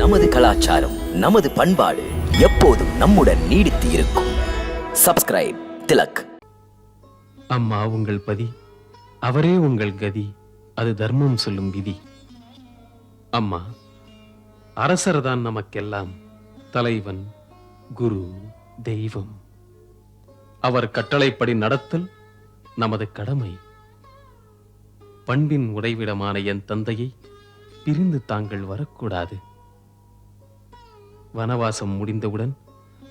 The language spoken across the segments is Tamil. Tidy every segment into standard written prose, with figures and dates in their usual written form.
நமது கலாச்சாரம், நமது பண்பாடு எப்போதும் நம்முடன் நீடித்து இருக்கும். சப்ஸ்கிரைப் திலக். அம்மா உங்கள் பதி, அவரே உங்கள் கதி, அது தர்மம் சொல்லும் விதி. அம்மா, அரசர்தான் நமக்கெல்லாம் தலைவன், குரு, தெய்வம். அவர் கட்டளைப்படி நடத்தல் நமது கடமை. பண்பின் உறைவிடமான என் தந்தையை பிரிந்து தாங்கள் வரக்கூடாது. வனவாசம் முடிந்தவுடன்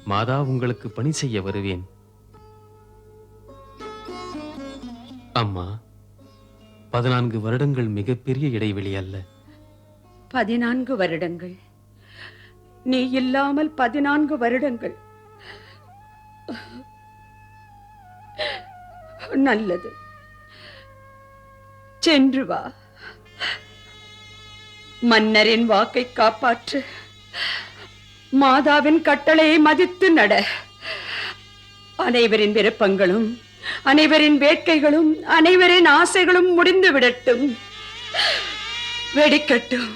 மாதா உங்களுக்கு பணி செய்ய வருவேன். அம்மா, 14 வருடங்கள் மிகப்பெரிய இடைவெளி அல்ல. 14 வருடங்கள், நீ இல்லாமல் 14 வருடங்கள். நல்லது, சென்று வா. மன்னரின் வாக்கை காப்பாற்று. மாதாவின் கட்டளையை மதித்து நட. அனைவரின் விருப்பங்களும், அனைவரின் வேட்கைகளும், அனைவரின் ஆசைகளும் முடிந்து விடட்டும். வெடிக்கட்டும்,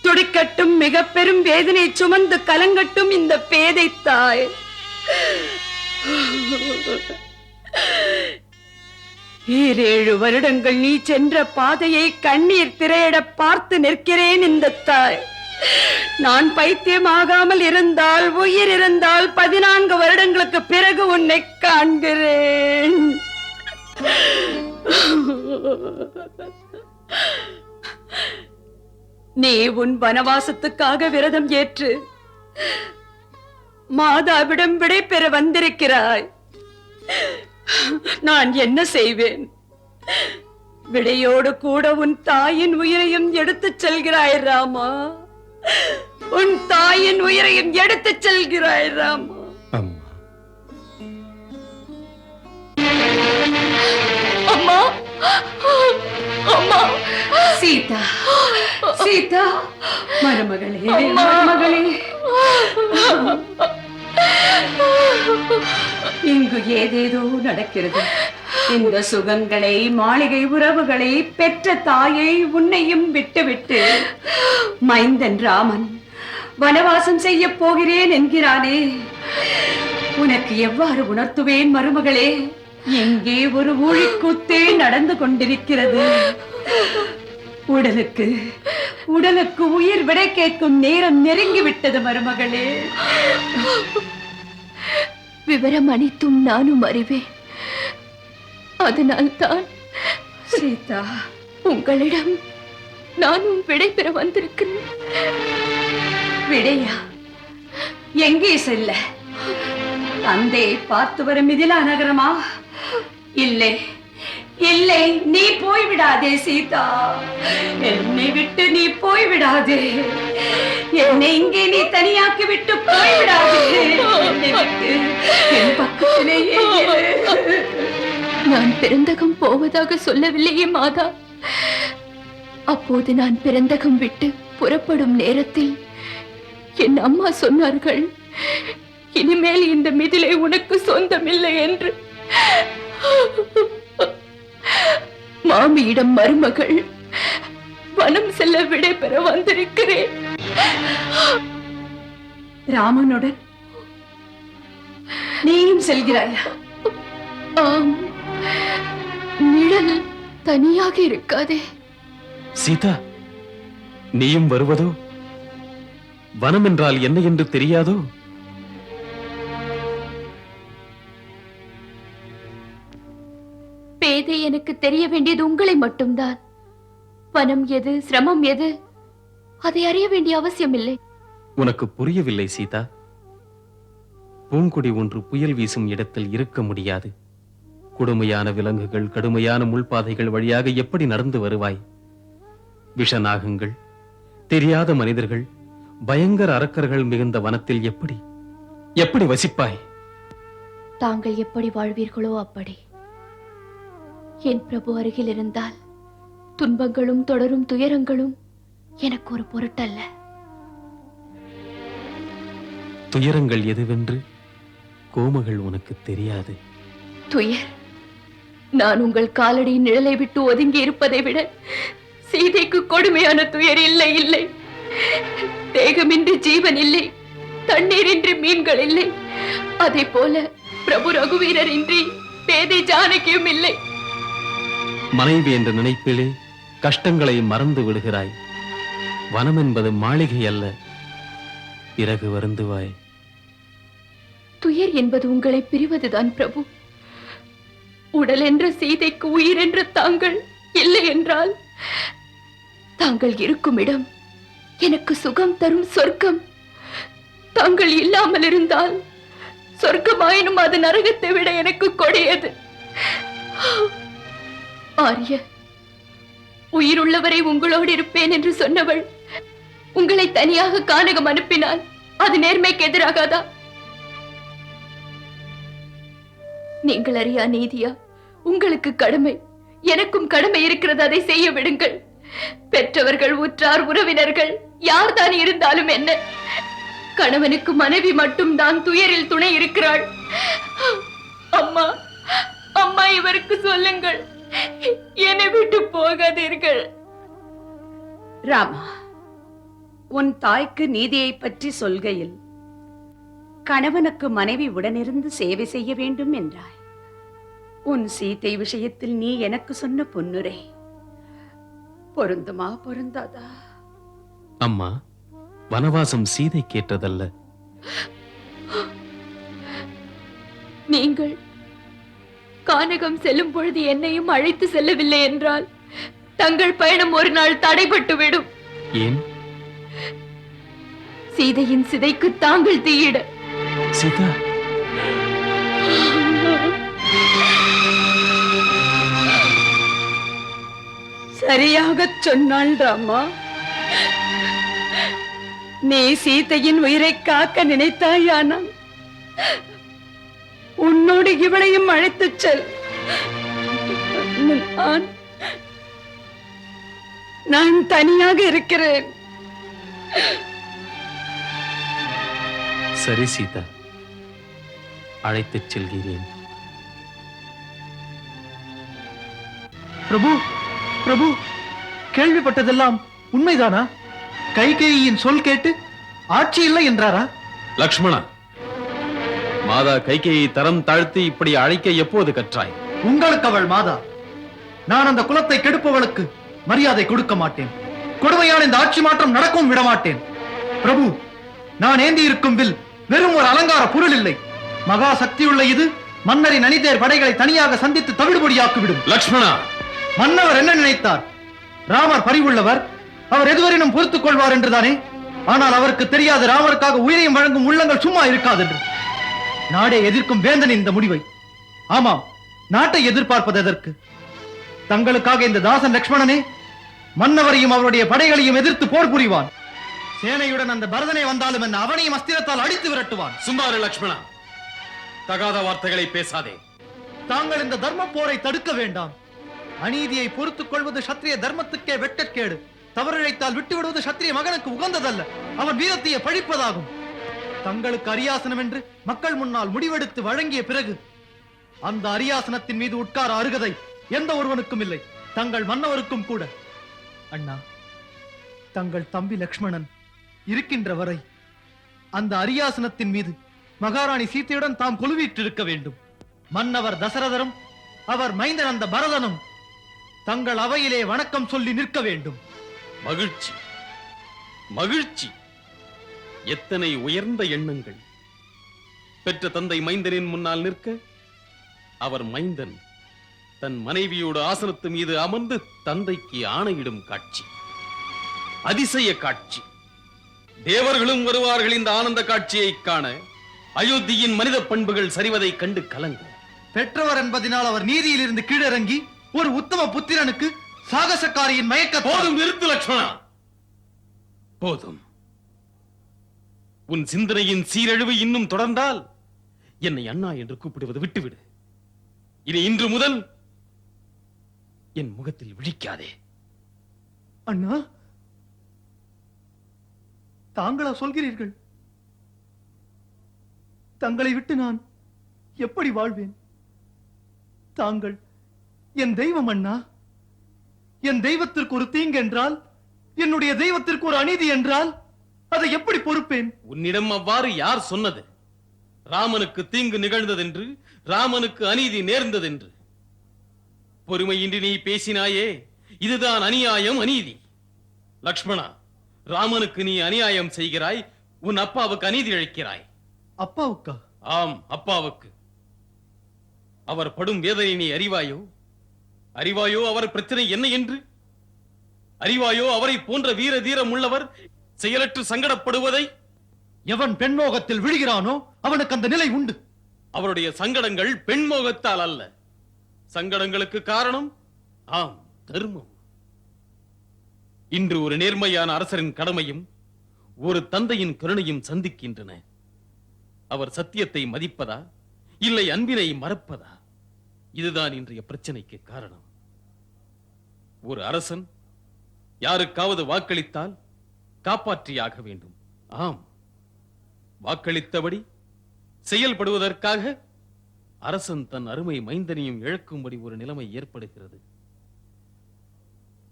துடிக்கட்டும், மிக பெரும் வேதனை சுமந்து கலங்கட்டும் இந்த பேதை தாய். ஏழு வருடங்கள் நீ சென்ற பாதையை கண்ணீர் திரையிட பார்த்து நிற்கிறேன் இந்த தாய். நான் பைத்தியமாகாமல் இருந்தால், உயிர் இருந்தால் 14 வருடங்களுக்கு பிறகு உன்னை காண்கிறேன். நீ உன் வனவாசத்துக்காக விரதம் ஏற்று மாதாவிடம் விடை பெற வந்திருக்கிறாய். நான் என்ன செய்வேன்? விடையோடு கூட உன் தாயின் உயிரையும் எடுத்துச் செல்கிறாய் ராமா. உன் தாயின் உயிரையும் எடுத்துச் செல்கிறாய் ராமா. அம்மா, அம்மா, சீதா, சீதா, மருமகளே, மருமகளே. இங்கு ஏதேதோ நடக்கிறது. இந்த சுகங்களை, மாளிகை உறவுகளை, பெற்ற தாயை, உன்னையும் விட்டுவிட்டு மைந்தன் ராமன் வனவாசம் செய்ய போகிறேன் என்கிறானே. உனக்கு எவ்வாறு உணர்த்துவேன் மருமகளே? எங்கே ஒரு ஊழிக்கூத்தே நடந்து கொண்டிருக்கிறது. உடலுக்கு உயிர் விடை கேட்கும் நேரம் நெருங்கிவிட்டது மருமகளே. விவரம் அனைத்தும் நானும் அறிவேன். அதனால்தான் சீதா, உங்களிடம் நானும் விடை பெற வந்திருக்கிறேன். விடையா? எங்கே செல்ல? தந்தையை பார்த்து வரும் மிதிலா நகரமா? இல்லை, இல்லை, நீ போய்விடாதே சீதா. என்னை விட்டு நீ போய்விடாதே. என்னை இங்கே நீ தனியாக்கி விட்டு போய்விடாதே. என்னை விட்டு என் பக்கத்திலேயே இரு. நான் பெருந்தகம் போவதாக சொல்லவில்லையே மாதா. அப்போது நான் பெருந்தகம் விட்டு புறப்படும் நேரத்தில் என் அம்மா சொன்னார்கள், இனிமேல் இந்த மிதிலை உனக்கு சொந்தமில்லை என்று. மாமியிடம் மருமகள் வனம் செல்ல விடை பெற வந்திருக்கிறேன். ராமனுடன் நீயும் செல்கிறாயா? ஆம், நிழல் தனியாக இருக்காதே. சீதா, நீயும் வருவதோ? வனம் என்றால் என்ன என்று தெரியாதோ? பேதை எனக்கு தெரிய வேண்டியது உங்களை மட்டும்தான். வனம் எது, சிரமம் எது, அதை அறிய வேண்டிய அவசியம் இல்லை. உனக்கு புரியவில்லை சீதா. பூங்குடி ஒன்று புயல் வீசும் இடத்தில் இருக்க முடியாது. கொடுமையான விலங்குகள், கடுமையான முள்பாதைகள் வழியாக எப்படி நடந்து வருவாய்? விஷநாகங்கள், தெரியாத மனிதர்கள், பயங்கர அரக்கர்கள் மிகுந்த வனத்தில் எப்படி வசிப்பாய்? தாங்கள் எப்படி வாழ்வீர்களோ அப்படி. என் பிரபு அருகில் இருந்தால் துன்பங்களும் தொடரும் துயரங்களும் எனக்கு ஒரு பொருட்டல்ல. துயரங்கள் எதுவென்று கோமகள் உனக்கு தெரியாது. துயர்? நான் உங்கள் காலடி நிழலை விட்டு ஒதுங்கி இருப்பதை விட சீதைக்கு கொடுமையான துயர் இல்லை, இல்லை. மேகமின்றி ஜீவன் இல்லை, தண்ணீரின்றி மீன்கள் இல்லை. அதே போல பிரபு ரகுவீரர் இன்றி பேதை ஜானகியும் இல்லை. மனைவி என்ற நினைப்பிலே கஷ்டங்களை மறந்து விடுகிறாய். வனம் என்பது மாளிகை அல்ல, பிறகு வருந்துவாய். துயர் என்பது உங்களை பிரிவதுதான் பிரபு. உடல் என்ற சீதைக்கு உயிர் என்ற தாங்கள் இல்லை என்றால், தாங்கள் இருக்கும் இடம் எனக்கு சுகம் தரும் சொர்க்கம். தாங்கள் இல்லாமல் இருந்தால் சொர்க்கமாயினும் அது நரகத்தை விட எனக்கு கொடியது. ஆரிய, உயிருள்ளவரை உங்களோடு இருப்பேன் என்று சொன்னவள் உங்களை தனியாக கானகம் அனுப்பினால் அது நேர்மைக்கு எதிராகாதா? நீங்கள் அறியா நீதியா? உங்களுக்கு கடமை, எனக்கும் கடமை இருக்கிறது. அதை செய்ய விடுங்கள். பெற்றவர்கள், உற்றார், உறவினர்கள் யார்தான் இருந்தாலும் என்ன, கணவனுக்கு மனைவி மட்டும் தான் துயரில் துணை இருக்கிறாள். அம்மா, அம்மா, இவருக்கு சொல்லுங்கள், என்னை விட்டு போகாதீர்கள். ராமா, உன் தாய்க்கு நீதியை பற்றி சொல்கையில் கணவனுக்கு மனைவி உடனிருந்து சேவை செய்ய வேண்டும் என்றாய். உன் சீதை விஷயத்தில் நீ எனக்கு சொன்ன பொன்னுரை பொருந்துமா, பொருந்தாதா? அம்மா, வனவாசம் சீதை கேட்டதல்ல. நீங்கள் கானகம் செல்லும் பொழுது என்னையும் அழைத்து செல்லவில்லை என்றால் தங்கள் பயணம் ஒரு நாள் தடைபட்டுவிடும். ஏன்? சீதையின் சிதைக்கு தாங்கள் தீயிட. சீதா, சரியாக சொன்னாள் ராமா. நீ சீதையின் உயிரை காக்க நினைத்தாயானால் உன்னோடு இவளையும் அழைத்துச் செல். நான் தனியாக இருக்கிறேன். சரி சீதா, அழைத்துச் செல்கிறேன். பிரபு, பிரபு, கேள்விப்பட்டதெல்லாம் உண்மைதானா? கைகேயியின் சொல் கேட்டு ஆட்சி இல்லை என்றாரா? லக்ஷ்மணா, மாதா கைகேயை தரம் தாழ்த்தி இப்படி அழைக்க எப்போது கற்றாய்? உங்களுக்கு அவள் மாதா. நான் அந்த குலத்தை கெடுப்பவளுக்கு மரியாதை கொடுக்க மாட்டேன். கொடுமையான இந்த ஆட்சி மாற்றம் நடக்கவும் விடமாட்டேன். பிரபு, நான் ஏந்தி இருக்கும் வில் வெறும் ஒரு அலங்கார பொருள் இல்லை. மகா சக்தியுள்ள இது மன்னரின் அணிதேர் படைகளை தனியாக சந்தித்து தவிடுபடியாக்கிவிடும். லக்ஷ்மணா, மன்னவர் என்ன நினைத்தார்? ராமர் பரிவுள்ளவர், அவர் எதுவரையும் பொறுத்துக் கொள்வார் என்றுதானே. ஆனால் அவருக்கு தெரியாது ராமருக்காக உயிரையும் வழங்கும் உள்ளங்கள் சும்மா இருக்காது என்று. நாடே எதிர்க்கும் வேந்தன் இந்த முடிவை. ஆமாம், நாட்டை எதிர்பார்ப்பது எதற்கு? தங்களுக்காக இந்த தாசன் லக்ஷ்மணனே மன்னவரையும் அவருடைய படைகளையும் எதிர்த்து போர் புரிவான். சேனையுடன் அந்த பரதனை வந்தாலும் என்ன, அவனையும் அஸ்திரத்தால் அடித்து விரட்டுவான். சும்மாறு லக்ஷ்மணா, தகாத வார்த்தைகளை பேசாதே. தாங்கள் இந்த தர்ம போரை தடுக்க வேண்டாம். அநீதியை பொறுத்துக் கொள்வது சத்திரிய தர்மத்துக்கே வெட்டக்கேடு. தவறிழைத்தால் விட்டுவிடுவது சத்திரிய மகனுக்கு உகந்ததல்ல, அவன் வீரத்தையே பழிப்பதாகும். தங்களுக்கு அரியாசனம் என்று மக்கள் முன்னால் முடிவெடுத்து வழங்கிய பிறகு அந்த அரியாசனத்தின் மீது உட்கார அருகதை எந்த ஒருவனுக்கும் இல்லை, தங்கள் மன்னவருக்கும் கூட. அண்ணா, தங்கள் தம்பி லக்ஷ்மணன் இருக்கின்ற வரை அந்த அரியாசனத்தின் மீது மகாராணி சீதையுடன் தாம் கொலுவீற்றிருக்க வேண்டும். மன்னவர் தசரதரும் அவர் மைந்தன் அந்த பரதனும் தங்கள் அவையிலே வணக்கம் சொல்லி நிற்க வேண்டும். மகிழ்ச்சி, மகிழ்ச்சி. எத்தனை உயர்ந்த எண்ணங்கள்! பெற்ற தந்தை மைந்தனின் முன்னால் நிற்க, அவர் மைந்தன் தன் மனைவியோடு ஆசனத்து மீது அமர்ந்து தந்தைக்கு ஆணையிடும் காட்சி, அதிசய காட்சி. தேவர்களும் வருவார்கள் இந்த ஆனந்த காட்சியை காண. அயோத்தியின் மனித பண்புகள் சரிவதை கண்டு கலங்கும். பெற்றவர் என்பதனால் அவர் நீதியில் இருந்து கீழிறங்கி ஒரு உத்தம புத்திரனுக்கு சாகசக்காரியின் மயக்க. போதும், நிறுத்து லக்ஷ்மணா, போதும். உன் சிந்தனையின் சீரழிவு இன்னும் தொடர்ந்தால் என்னை அண்ணா என்று கூப்பிடுவது விட்டுவிடு. இனி இன்று முதல் என் முகத்தில் விழிக்காதே. அண்ணா, தாங்களா சொல்கிறீர்கள்? தங்களை விட்டு நான் எப்படி வாழ்வேன்? தாங்கள் என் தெய்வம் அண்ணா. என் தெய்வத்திற்கு ஒரு தீங்கு என்றால், என்னுடைய தெய்வத்திற்கு ஒரு அநீதி என்றால் அதை எப்படி பொறுப்பேன்? உன்னிடம் அவ்வாறு யார் சொன்னது? ராமனுக்கு தீங்கு நிகழ்ந்ததென்று, ராமனுக்கு அநீதி நேர்ந்ததென்று பொறுமையின்றி நீ பேசினாயே, இதுதான் அநியாயம், அநீதி. லக்ஷ்மணா, ராமனுக்கு நீ அநியாயம் செய்கிறாய், உன் அப்பாவுக்கு அநீதி இழைக்கிறாய். அப்பாவுக்கா? ஆம், அப்பாவுக்கு. அவர் படும் வேதனை நீ அறிவாயோ? அறிவாயோ அவர் பிரச்சனை என்ன என்று? அறிவாயோ அவரை போன்ற வீர தீரம் உள்ளவர் செயலற்று சங்கடப்படுவதை? எவன் பெண்மோகத்தில் விழுகிறானோ அவனுக்கு அந்த நிலை உண்டு. அவருடைய சங்கடங்கள் பெண்மோகத்தால் அல்ல. சங்கடங்களுக்கு காரணம் ஆம், தர்மம். இன்று ஒரு நேர்மையான அரசரின் கடமையும் ஒரு தந்தையின் கருணையும் சந்திக்கின்றன. அவர் சத்தியத்தை மதிப்பதா, இல்லை அன்பினை மறப்பதா? இதுதான் இன்றைய பிரச்சனைக்கு காரணம். ஒரு அரசன் யாருக்காவது வாக்களித்தால் காப்பாற்றியாக வேண்டும். ஆம், வாக்களித்தபடி செயல்படுவதற்காக அரசன் தன் அருமை மைந்தனையும் இழக்கும்படி ஒரு நிலைமை ஏற்படுகிறது.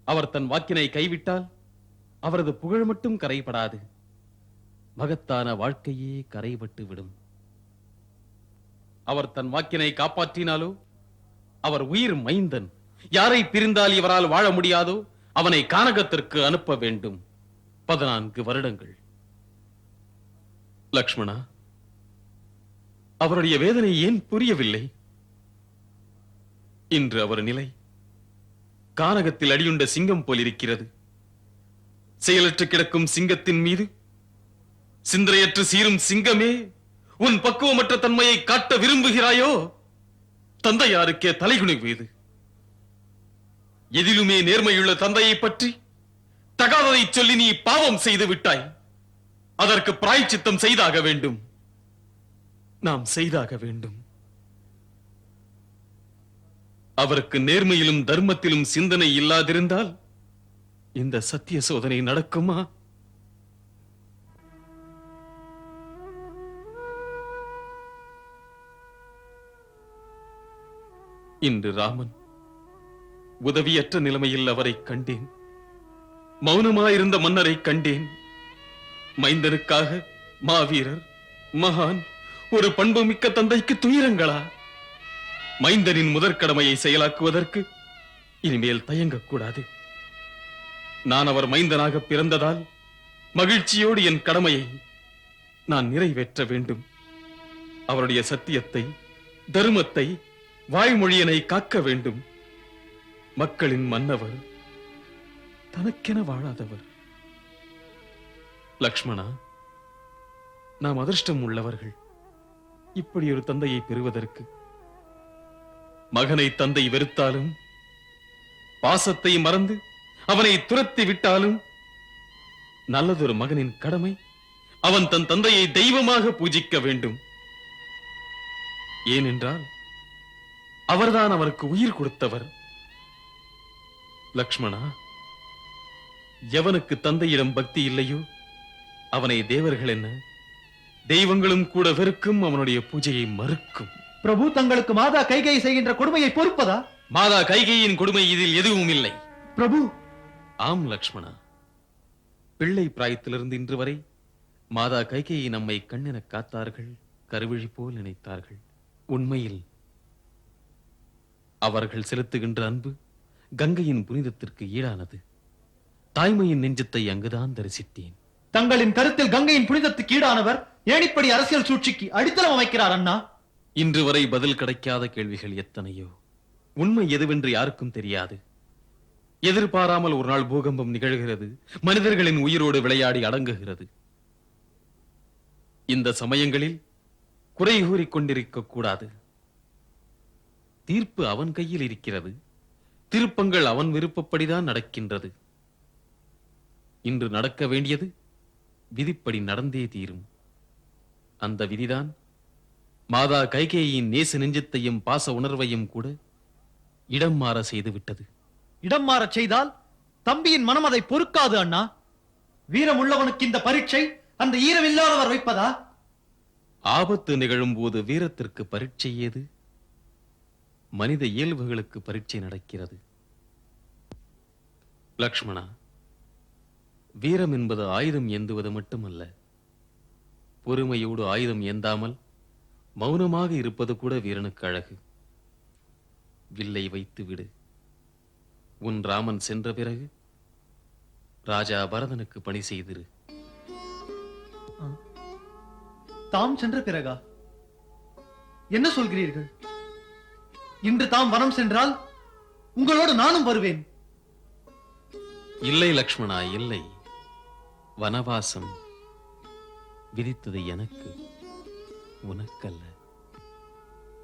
அவர் தன் வாக்கினை கைவிட்டால் அவரது புகழ் மட்டும் கரைபடாது, மகத்தான வாழ்க்கையே கரைபட்டு விடும். அவர் தன் வாக்கினை காப்பாற்றினாலோ அவர் உயிர் மைந்தன். யாரை பிரிந்தால் இவரால் வாழ முடியாதோ அவனை கானகத்திற்கு அனுப்ப வேண்டும். 14 வருடங்கள். லக்ஷ்மணா, அவருடைய வேதனை ஏன் புரியவில்லை? இன்று அவர் நிலை கானகத்தில் அடியுண்ட சிங்கம் போல் இருக்கிறது. செயலற்று கிடக்கும் சிங்கத்தின் மீது சிந்தனையற்று சீரும் சிங்கமே, உன் பக்குவமற்ற தன்மையை காட்ட விரும்புகிறாயோ? தந்தையாருக்கே தலைகுனிவு இது. எதிலுமே நேர்மையுள்ள தந்தையை பற்றி தகாததை சொல்லி நீ பாவம் செய்து விட்டாய். அதற்கு பிராயச்சித்தம் செய்தாக வேண்டும். நாம் செய்தாக வேண்டும். அவருக்கு நேர்மையிலும் தர்மத்திலும் சிந்தனை இல்லாதிருந்தால் இந்த சத்திய சோதனை நடக்குமா? இன்று ராமன் உதவியற்ற நிலைமையில் அவரை கண்டேன். மௌனமாயிருந்த மன்னரை கண்டேன். மைந்தனுக்காக மாவீரர், மகான், ஒரு பண்புமிக்க தந்தைக்கு துயரங்களா? மைந்தனின் முதற்கடமையை செயலாக்குவதற்கு இனிமேல் தயங்கக்கூடாது. நான் அவர் மைந்தனாக பிறந்ததால் மகிழ்ச்சியோடு என் கடமையை நான் நிறைவேற்ற வேண்டும். அவருடைய சத்தியத்தை, தர்மத்தை, வாய்மொழியனை காக்க வேண்டும். மக்களின் மன்னவர், தனக்கென வாழாதவர். லக்ஷ்மணா, நாம் அதிர்ஷ்டம் உள்ளவர்கள் இப்படி ஒரு தந்தையை பெறுவதற்கு. மகனை தந்தை வெறுத்தாலும், பாசத்தை மறந்து அவனை துரத்தி விட்டாலும், நல்லதொரு மகனின் கடமை அவன் தன் தந்தையை தெய்வமாக பூஜிக்க வேண்டும். ஏனென்றால் அவர்தான் அவருக்கு உயிர் கொடுத்தவர். லக்ஷ்மணா, எவனுக்கு தந்தையிடம் பக்தி இல்லையோ அவனை தேவர்கள் என்ன, தெய்வங்களும் கூட வெறுக்கும், அவனுடைய பூஜையை மறுக்கும். பிரபு, தங்களுக்கு மாதா கைகை செய்கின்ற கொடுமையை பொறுப்பதா? மாதா கைகையின் கொடுமை இதில் எதுவும் இல்லை. பிரபு. ஆம் லக்ஷ்மணா, பிள்ளை பிராயத்திலிருந்து இன்று வரை மாதா கைகையை நம்மை கண்ணென காத்தார்கள், கருவிழி போல் நினைத்தார்கள். உண்மையில் அவர்கள் செலுத்துகின்ற அன்பு கங்கையின் புனிதத்திற்கு ஈடானது. தாய்மையின் நெஞ்சத்தை அங்குதான் தரிசித்தேன். தங்களின் கருத்தில் கங்கையின் புனிதத்துக்கு ஈடானவர் ஏன் இப்படி அரசியல் சூழ்ச்சிக்கு அடித்தளம் அமைக்கிறார் அண்ணா? இன்று வரை பதில் கிடைக்காத கேள்விகள் எத்தனையோ. உண்மை எதுவென்று யாருக்கும் தெரியாது. எதிர்பாராமல் ஒரு நாள் பூகம்பம் நிகழ்கிறது, மனிதர்களின் உயிரோடு விளையாடி அடங்குகிறது. இந்த சமயங்களில் குறை கூறிக் கொண்டிருக்க கூடாது. தீர்ப்பு அவன் கையில் இருக்கிறது. திருப்பங்கள் அவன் விருப்பப்படிதான் நடக்கின்றது. இன்று நடக்க வேண்டியது விதிப்படி நடந்தே தீரும். அந்த விதிதான் மாதா கைகேயின் நேச நெஞ்சத்தையும் பாச உணர்வையும் கூட இடம் மாற செய்து விட்டது. இடம் மாறச் செய்தால் தம்பியின் மனம் அதை பொறுக்காது அண்ணா. வீரம் உள்ளவனுக்கு இந்த பரீட்சை அந்த ஈரமில்லாதவர் வைப்பதா? ஆபத்து நிகழும் போது வீரத்திற்கு பரீட்சை ஏது? மனித இயல்புகளுக்கு பரீட்சை நடக்கிறது. லக்ஷ்மணா, வீரம் என்பது ஆயுதம் ஏந்துவது மட்டுமல்ல, பொறுமையோடு ஆயுதம் ஏந்தாமல் மௌனமாக இருப்பது கூட வீரனுக்கு அழகு. வில்லை வைத்து விடு. உன் ராமன் சென்ற பிறகு ராஜா பரதனுக்கு பணி செய்திரு. தாம் சென்ற பிறகா? என்ன சொல்கிறீர்கள்? இன்று தாம் வனம் சென்றால் உங்களோடு நானும் வருவேன். இல்லை லக்ஷ்மணா, இல்லை. வனவாசம் விதித்தது எனக்கு, உனக்கல்ல.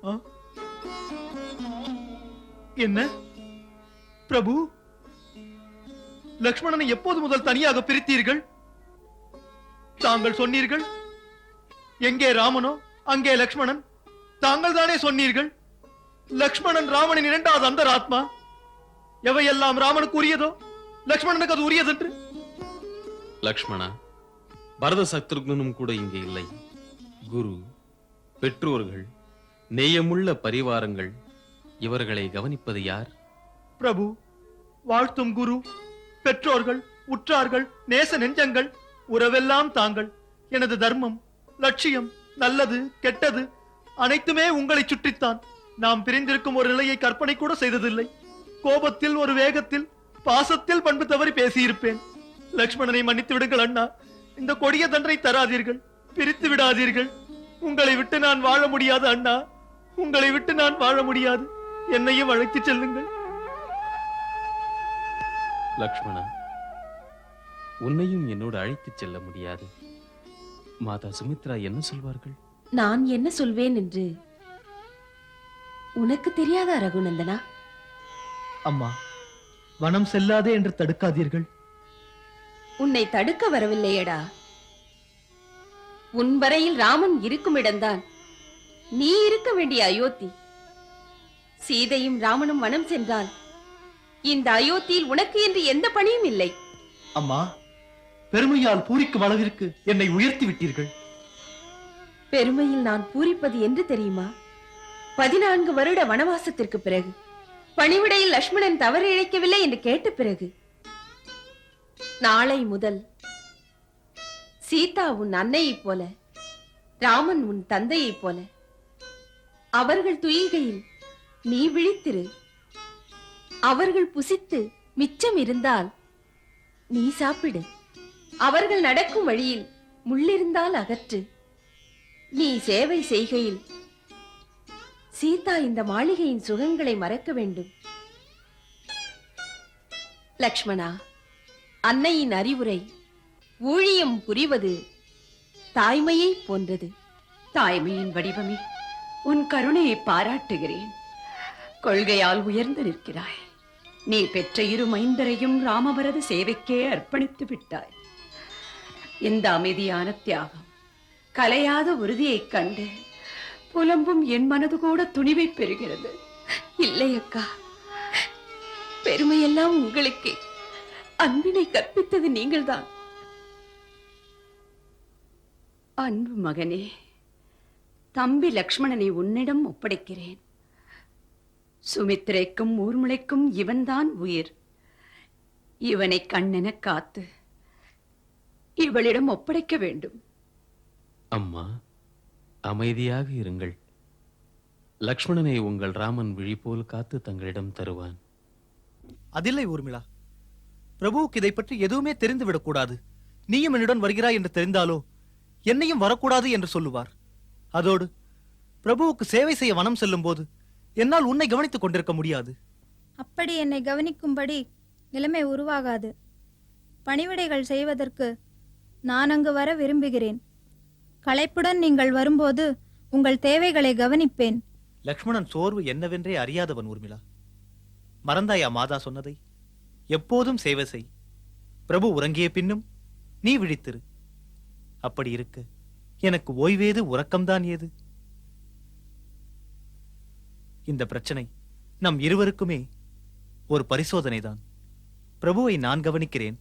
ஆ? என்ன பிரபு, லக்ஷ்மணனை எப்போது முதல் தனியாக பிரித்தீர்கள்? தாங்கள் சொன்னீர்கள், எங்கே ராமனோ அங்கே லக்ஷ்மணன். தாங்கள் தானே சொன்னீர்கள், லக்ஷ்மணன் ராமனின் இரண்டாவது அந்தராத்மா. எவையெல்லாம் ராமனுக்கு உரியதோ லக்ஷ்மணனுக்கு அது உரியதென்று. லக்ஷ்மணா, பரத சத்ருக்னனும் கூட இங்கே இல்லை. குரு, பெற்றோர்கள், நேயமுள்ள பரிவாரங்கள், இவர்களை கவனிப்பது யார்? பிரபு, வாழ்த்தும் குரு, பெற்றோர்கள், உற்றார்கள், நேச நெஞ்சங்கள், உறவெல்லாம் தாங்கள். எனது தர்மம், லட்சியம், நல்லது கெட்டது அனைத்துமே உங்களை சுற்றித்தான். நாம் பிரிந்திருக்கும் ஒரு நிலையை கற்பனை கூட செய்ததில்லை. கோபத்தில், ஒரு வேகத்தில், பாசத்தில் பண்பு தவறி பேசியிருப்பேன். லக்ஷ்மணனை மன்னித்து விடுங்கள் அண்ணா. இந்த கொடிய தண்டனை தராதீர்கள், பிரித்து விடாதீர்கள். உங்களை விட்டு நான் வாழ முடியாது அண்ணா, உங்களை விட்டு நான் வாழ முடியாது. என்னையும் அழைத்துச் செல்லுங்கள். லக்ஷ்மணா, உன்னையும் என்னோடு அழைத்துச் செல்ல முடியாது. மாதா சுமித்ரா என்ன சொல்வார்கள்? நான் என்ன சொல்வேன் என்று உனக்கு தெரியாதா ரகுநந்தனா? அம்மா, வனம் செல்லாதே என்று தடுக்காதீர்கள். உன்னை தடுக்க வரவில்லையடா. உன் வரையில் ராமன் இருக்கும் இடம்தான் நீ இருக்க வேண்டிய அயோத்தி. சீதையும் ராமனும் வனம் சென்றால் இந்த அயோத்தியில் உனக்கு என்று எந்த பணியும் இல்லை. அம்மா, பெருமையால் பூரிக்கும் அளவிற்கு என்னை உயர்த்தி விட்டீர்கள். பெருமையில் நான் பூரிப்பது என்று தெரியுமா? 14 வருட வனவாசத்திற்கு பிறகு, பணிவிடையில் லக்ஷ்மணன் தவறு இழைக்கவில்லை என்று கேட்ட பிறகு, நாளை முதல் சீதா உன் அன்னையைப் போல, ராமன் உன் தந்தையைப் போல, அவர்கள் துயில்கையில் நீ விழித்திரு. அவர்கள் புசித்து மிச்சம் இருந்தால் நீ சாப்பிடு. அவர்கள் நடக்கும் வழியில் முள்ளிருந்தால் அகற்று. நீ சேவை செய்கையில் சீதா இந்த மாளிகையின் சுகங்களை மறக்க வேண்டும். லக்ஷ்மணா, அன்னையின் அறிவுரை ஊழியம் புரிவது தாய்மையை போன்றது. தாய்மையின் வடிவமே, உன் கருணையை பாராட்டுகிறேன். கொள்கையால் உயர்ந்து நிற்கிறாய். நீ பெற்ற 2 மைந்தரையும் ராமபரத சேவைக்கே அர்ப்பணித்து விட்டாய். இந்த அமைதியான தியாகம், கலையாத உறுதியைக் கண்டு புலம்பும் என் மனது கூட துணிவை பெறுகிறது. இல்லை அக்கா, பெருமையெல்லாம் உங்களுக்கு. அன்பினை கற்பித்தது நீங்கள்தான். அன்பு மகனே, தம்பி லக்ஷ்மணனை உன்னிடம் ஒப்படைக்கிறேன். சுமித்திரைக்கும் ஊர்மிளைக்கும் இவன்தான் உயிர். இவனை கண்ணென காத்து இவளிடம் ஒப்படைக்க வேண்டும். அம்மா, அமைதியாக இருங்கள். லக்ஷ்மணனை உங்கள் ராமன் விழி போல் காத்து தங்களிடம் தருவான். அதில்லை ஊர்மிளா, பிரபுவுக்கு இதை பற்றி எதுவுமே தெரிந்துவிடக் கூடாது. நீயும் என்னுடன் வருகிறாய் என்று தெரிந்தாலோ என்னையும் வரக்கூடாது என்று சொல்லுவார். அதோடு பிரபுவுக்கு சேவை செய்ய வனம் செல்லும் போது என்னால் உன்னை கவனித்துக் கொண்டிருக்க முடியாது. அப்படி என்னை கவனிக்கும்படி நிலைமை உருவாகாது. பணிவிடைகள் செய்வதற்கு நான் அங்கு வர விரும்புகிறேன். களைப்புடன் நீங்கள் வரும்போது உங்கள் தேவைகளை கவனிப்பேன். லக்ஷ்மணன் சோர்வு என்னவென்றே அறியாதவன் ஊர்மிளா. மறந்தாயா மாதா சொன்னதை? எப்போதும் சேவை செய். பிரபு உறங்கிய பின்னும் நீ விழித்திரு. அப்படி இருக்க எனக்கு ஓய்வேது, உறக்கம்தான் ஏது? இந்த பிரச்சனை நம் இருவருக்குமே ஒரு பரிசோதனைதான். பிரபுவை நான் கவனிக்கிறேன்,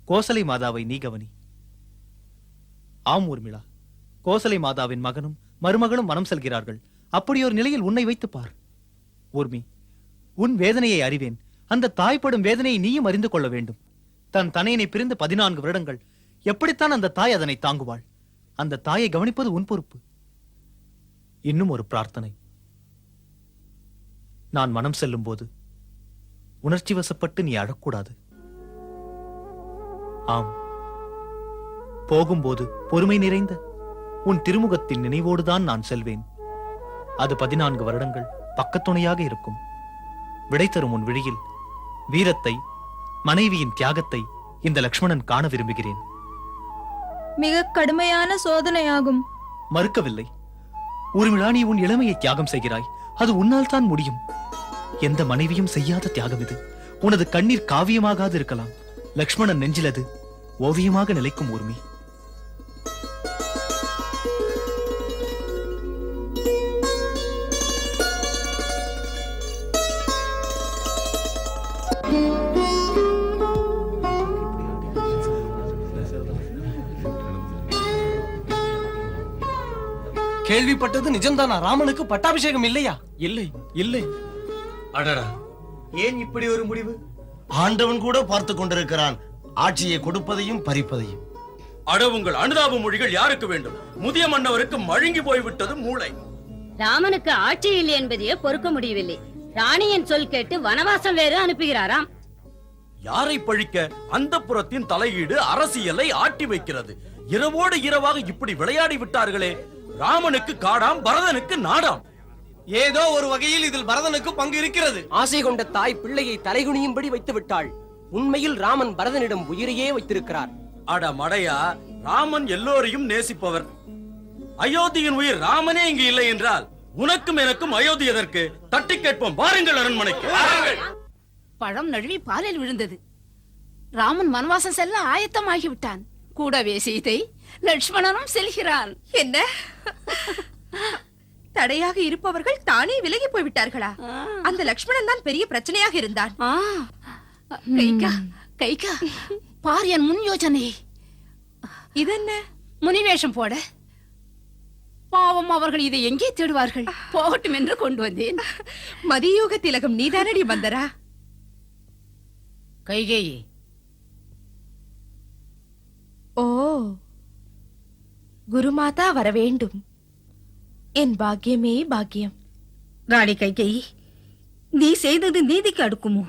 கோசலை மாதாவை நீ கவனி. ஆம் ஊர்மிளா, கோசலை மாதாவின் மகனும் மருமகளும் மனம் செல்கிறார்கள். அப்படி ஒரு நிலையில் உன்னை வைத்து பார். ஊர்மி, உன் வேதனையை அறிவேன். அந்த தாய்ப்படும் வேதனையை நீயும் அறிந்து கொள்ள வேண்டும். தன் தனையனை பிரிந்து 14 வருடங்கள் எப்படித்தான் அந்த தாய் அதனை தாங்குவாள்? அந்த தாயை கவனிப்பது உன் பொறுப்பு. இன்னும் ஒரு பிரார்த்தனை. நான் மனம் செல்லும் போது உணர்ச்சி வசப்பட்டு நீ அழக்கூடாது. ஆம், போகும்போது பொறுமை நிறைந்த உன் திருமுகத்தின் நினைவோடுதான் நான் செல்வேன். அது 14 வருடங்கள் பக்கத்துணையாக இருக்கும். விடை தரும் உன் விழியில் வீரத்தை, மனைவியின் தியாகத்தை இந்த லக்ஷ்மணன் காண விரும்புகிறேன். மிக கடுமையான சோதனையாகும். மறுக்கவில்லை. ஊர்மிளா, நீ உன் இளமையை தியாகம் செய்கிறாய். அது உன்னால் தான் முடியும். எந்த மனைவியும் செய்யாத தியாகம் இது. உனது கண்ணீர் காவியமாகாது இருக்கலாம். லக்ஷ்மணன் நெஞ்சில் அது ஓவியமாக நிலைக்கும் ஊர்மி. கேள்விப்பட்டது நிஜம்தானா? ராமனுக்கு பட்டாபிஷேகம் இல்லையா? இல்லை இல்லை. அடடா, ஏன் இப்படி ஒரு முடிவு? ஆண்டவன் கூட பார்த்து கொண்டிருக்கிறான், ஆட்சியை கொடுப்பதையும் பறிப்பதையும். அட, உங்கள் அனுதாப மொழிகள் யாருக்கு வேண்டும்? முதிய மன்னவருக்கு மழுங்கி போய்விட்டது மூளை. ராமனுக்கு ஆட்சி இல்லை என்பதையே பொறுக்க முடியவில்லை. ராணியின் சொல் கேட்டு வனவாசம் வேறு அனுப்புகிறாராம். யாரை பழிக்க? அந்த புறத்தின் தலையீடு அரசியலை ஆட்டி வைக்கிறது. இரவோடு இரவாக இப்படி விளையாடி விட்டார்களே. ராமனுக்கு காடாம், பரதனுக்கு நாடாம். ஏதோ ஒரு வகையில் இதில் பரதனுக்கு பங்கு இருக்கிறது. ஆசை கொண்ட தாய் பிள்ளையை தலைகுனியும்படி வைத்து விட்டாள். உண்மையில் ராமன் பரதனிடம் உயிரையே வைத்திருக்கிறார். அட மடையா, ராமன் எல்லோரையும் நேசிப்பவர். அயோத்தியின் உயிர் ராமனே இங்கு இல்லை என்றால் உனக்கும் எனக்கும் அயோத்தி எதற்கு? தட்டி கேட்போம், வாருங்கள் அரண்மனைக்கு. பழம் நழுவி பாலில் விழுந்தது. ராமன் வனவாசம் செல்ல ஆயத்தமாகிவிட்டான். கூடவே சீதை, லட்சுமணனும் செல்கிறான். என்ன தடையாக இருப்பவர்கள் தானே விலகி போய்விட்டார்களா? அந்த லக்ஷ்மணன் தான் பெரிய பிரச்சனையாக இருந்தான். கைகா, கைகா, பார் என் முன் யோசனை. இதென்ன? முனிவேஷம் போட. பாவம், அவர்கள் இதை எங்கே தேடுவார்கள்? போகட்டும் என்று கொண்டு வந்தேன். மதியோக திலகம் நீதானடி வந்தரா? கைகேயி. ஓ, குருமாதா வர வேண்டும். என் பாக்கியமே பாக்கியம். ராணி கைகேயி, நீ செய்தது நீதிக்கு அடுக்குமோ?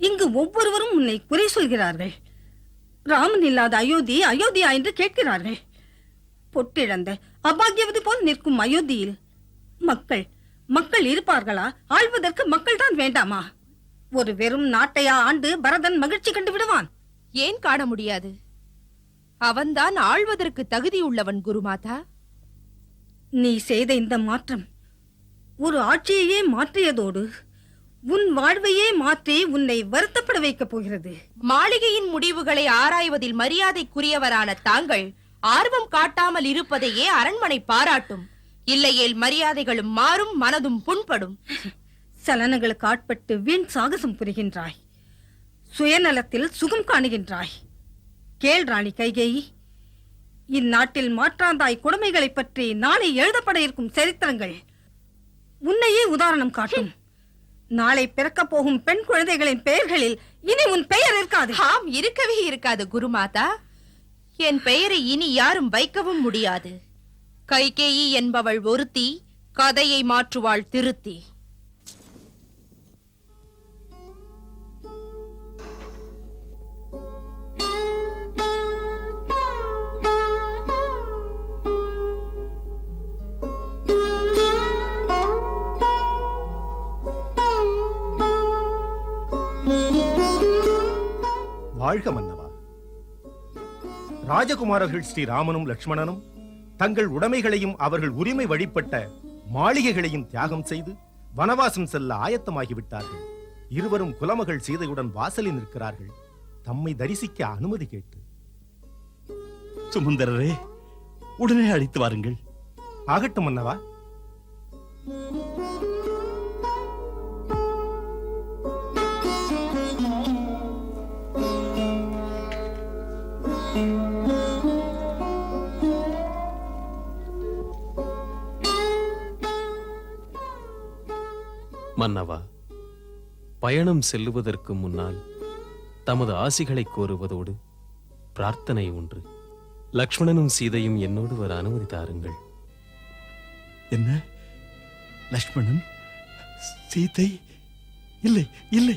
இங்கு ஒவ்வொருவரும் உன்னை குறை சொல்கிறார்கள். ராமன் இல்லாத அயோத்தி அயோத்தியா என்று கேட்கிறார்கள். பொட்டிழந்த அபாகியவது போல் நிற்கும் அயோத்தியில் மக்கள் இருப்பார்களா? ஆள்வதற்கு மக்கள் தான் வேண்டாமா? ஒரு வெறும் நாட்டையா ஆண்டு பரதன் மகிழ்ச்சி கண்டு விடுவான்? ஏன் காண முடியாது? அவன்தான் ஆள்வதற்கு தகுதி உள்ளவன் குருமாதா. நீ செய்த இந்த மாற்றம் ஒரு ஆட்சியையே மாற்றியதோடு உன் வாழ்வையே மாற்றி உன்னை வருத்தப்பட வைக்கப் போகிறது. மாளிகையின் முடிவுகளை ஆராய்வதில் மரியாதைக்குரியவரான தாங்கள் ஆர்வம் காட்டாமல் இருப்பதையே அரண்மனை பாராட்டும். இல்லையேல் மரியாதைகளும் மாறும், மனதும் புண்படும். சலனங்களுக்கு ஆட்பட்டு வீண் சாகசம் புரிகின்றாய். சுயநலத்தில் சுகம் காணுகின்றாய். கேள் ராணி கைகேயி, இந்நாட்டில் மாற்றாந்தாய் கொடுமைகளை பற்றி நாளை எழுதப்பட இருக்கும் சரித்திரங்கள் உன்னையே உதாரணம் காட்டும். நாளை பிறக்கப் போகும் பெண் குழந்தைகளின் பெயர்களில் இனி உன் பெயர் இருக்காது. ஆம், இருக்கவே இருக்காது குருமாதா. என் பெயரை இனி யாரும் வைக்கவும் முடியாது. கைகேயி என்பவள் ஒருத்தி, கதையை மாற்றுவாள் திருத்தி. வாழ்க மன்னவா. ராஜகுமாரர்கள் ஸ்ரீராமனும் லட்சுமணனும் தங்கள் உடைமைகளையும் அவர்கள் உரிமை வழிபட்ட மாளிகைகளையும் தியாகம் செய்து வனவாசம் செல்ல ஆயத்தமாகிவிட்டார்கள். இருவரும் குலமகள் சீதையுடன் வாசலில் நிற்கிறார்கள், தம்மை தரிசிக்க அனுமதி கேட்டு. சுமந்தரரே, உடனே அழைத்து வாருங்கள். ஆகட்டும் மன்னவா. மன்னவா, பயணம் செல்லுவதற்கு முன்னால் தமது ஆசிகளை கோருவதோடு பிரார்த்தனை ஒன்று. லக்ஷ்மணனும் சீதையும் என்னோடு வர அனுமதி தாருங்கள். என்ன? லக்ஷ்மணன், சீதை? இல்லை இல்லை.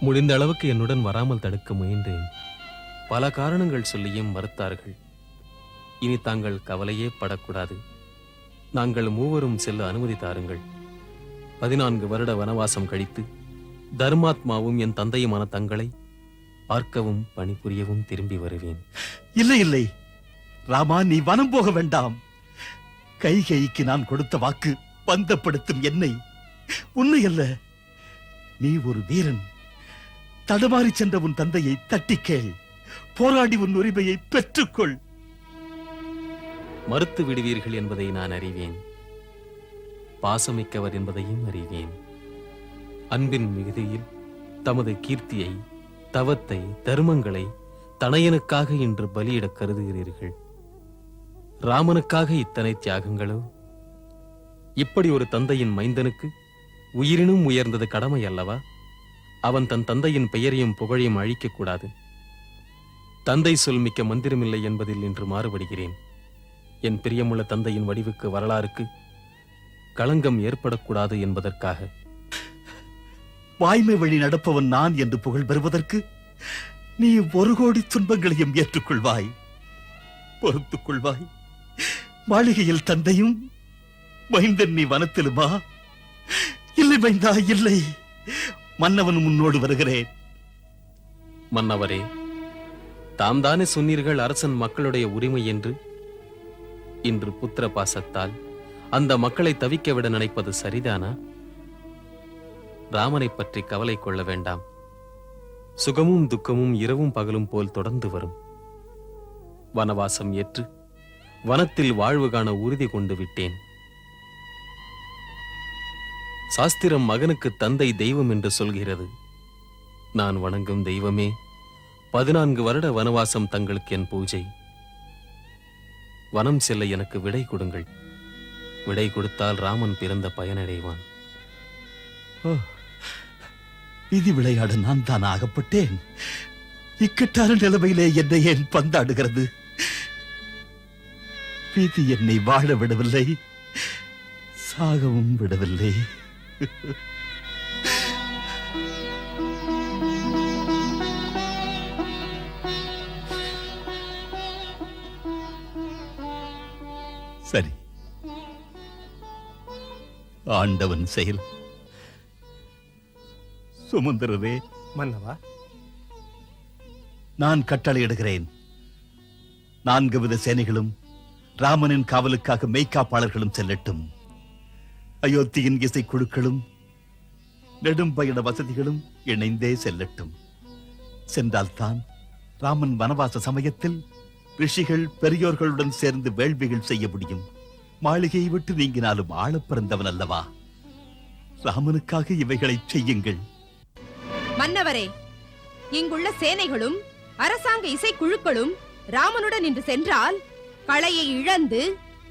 முடிந்த அளவுக்கு என்னுடன் வராமல் தடுக்க முயன்றேன். பல காரணங்கள் சொல்லியும் மறுத்தார்கள். இனி தாங்கள் கவலையே படக்கூடாது. நாங்கள் மூவரும் செல்ல அனுமதி தாருங்கள். 14 வருட வனவாசம் கழித்து தர்மாத்மாவும் என் தந்தையுமான தங்களை பார்க்கவும் பணிபுரியவும் திரும்பி வருவேன். இல்லை இல்லை ராமா, நீ வனம் போக வேண்டாம். கைகைக்கு நான் கொடுத்த வாக்கு பந்தப்படுத்தும் என்னை, உன்னை அல்ல. நீ ஒரு வீரன். தடுமாறி சென்ற உன் தந்தையை தட்டிக்கேள். போராடி உன் உரிமையை பெற்றுக்கொள். மறுத்து விடுவீர்கள் என்பதை நான் அறிவேன். பாசமிக்கவர் என்பதையும் அறிவேன். அன்பின் மிகுதியில் தமது கீர்த்தியை, தவத்தை, தர்மங்களை தனையனுக்காக இன்று பலியிட கருதுகிறீர்கள். ராமனுக்காக இத்தனை தியாகங்களோ? இப்படி ஒரு தந்தையின் மைந்தனுக்கு உயிரினும் உயர்ந்தது கடமை அல்லவா? அவன் தன் தந்தையின் பெயரையும் புகழையும் அழிக்கக் கூடாது. தந்தை சொல் மிக்க மந்திரமில்லை என்பதில் இன்று மாறுபடுகிறேன். என் பிரியமுள்ள தந்தையின் வடிவுக்கு, வரலாறுக்கு களங்கம் ஏற்படக்கூடாது என்பதற்காக. வாய்மை வழி நடப்பவன் நான் என்று புகழ் பெறுவதற்கு நீ 1 கோடி துன்பங்களையும் ஏற்றுக்கொள்வாய், பொறுத்துக் கொள்வாய். மாளிகையில் தந்தையும் மைந்தன், நீ வனத்திலுமா? இல்லை மைந்தா, இல்லை. மன்னவன் முன்னோடு வருகிறேன். மன்னவரே, தாம் தானே சொன்னீர்கள் அரசன் மக்களுடைய உரிமை என்று. இன்று புத்திர பாசத்தால் அந்த மக்களை தவிக்க விட நினைப்பது சரிதானா? ராமனை பற்றி கவலை கொள்ள வேண்டாம். சுகமும் துக்கமும் இரவும் பகலும் போல் தொடர்ந்து வரும். வனவாசம் ஏற்று வனத்தில் வாழ்வு காண உறுதி கொண்டு விட்டேன். சாஸ்திரம் மகனுக்கு தந்தை தெய்வம் என்று சொல்கிறது. நான் வணங்கும் தெய்வமே 14 வருட வனவாசம் தங்களுக்கு என் பூஜை. வனம் செல்ல எனக்கு விடை கொடுங்கள். விடை கொடுத்தால் ராமன் பிறந்த பயனடைவான். விதி விளையாட நான் தான் ஆகப்பட்டேன். இக்கட்டான நிலைமையிலே என்னை ஏன் பந்தாடுகிறது? விதி என்னை வாழ விடவில்லை, சாகவும் விடவில்லை. சரி, ஆண்டவன் செயல். சுமந்திரரே. மன்னவா, நான் கட்டளையிடுகிறேன். 4 வித சேனைகளும் ராமனின் காவலுக்காக மெய்காப்பாளர்களும் செல்லட்டும். அயோத்தியின் இசைக்குழுக்களும் நெடும் பயண வசதிகளும் இணைந்தே செல்லட்டும். சென்றால்தான் ராமன் வனவாச சமயத்தில் ரிஷிகள் பெரியோர்களுடன் சேர்ந்து வேள்விகள் செய்ய முடியும். மாளிகையை விட்டு நீங்கினாலும் ஆள பிறந்தவன் அல்லவா? ராமனுக்காக இவைகளை செய்யுங்கள். மன்னவரே, இங்குள்ள சேனைகளும் அரசாங்க இசைக்குழுக்களும் ராமனுடன் இன்று சென்றால் களையை இழந்து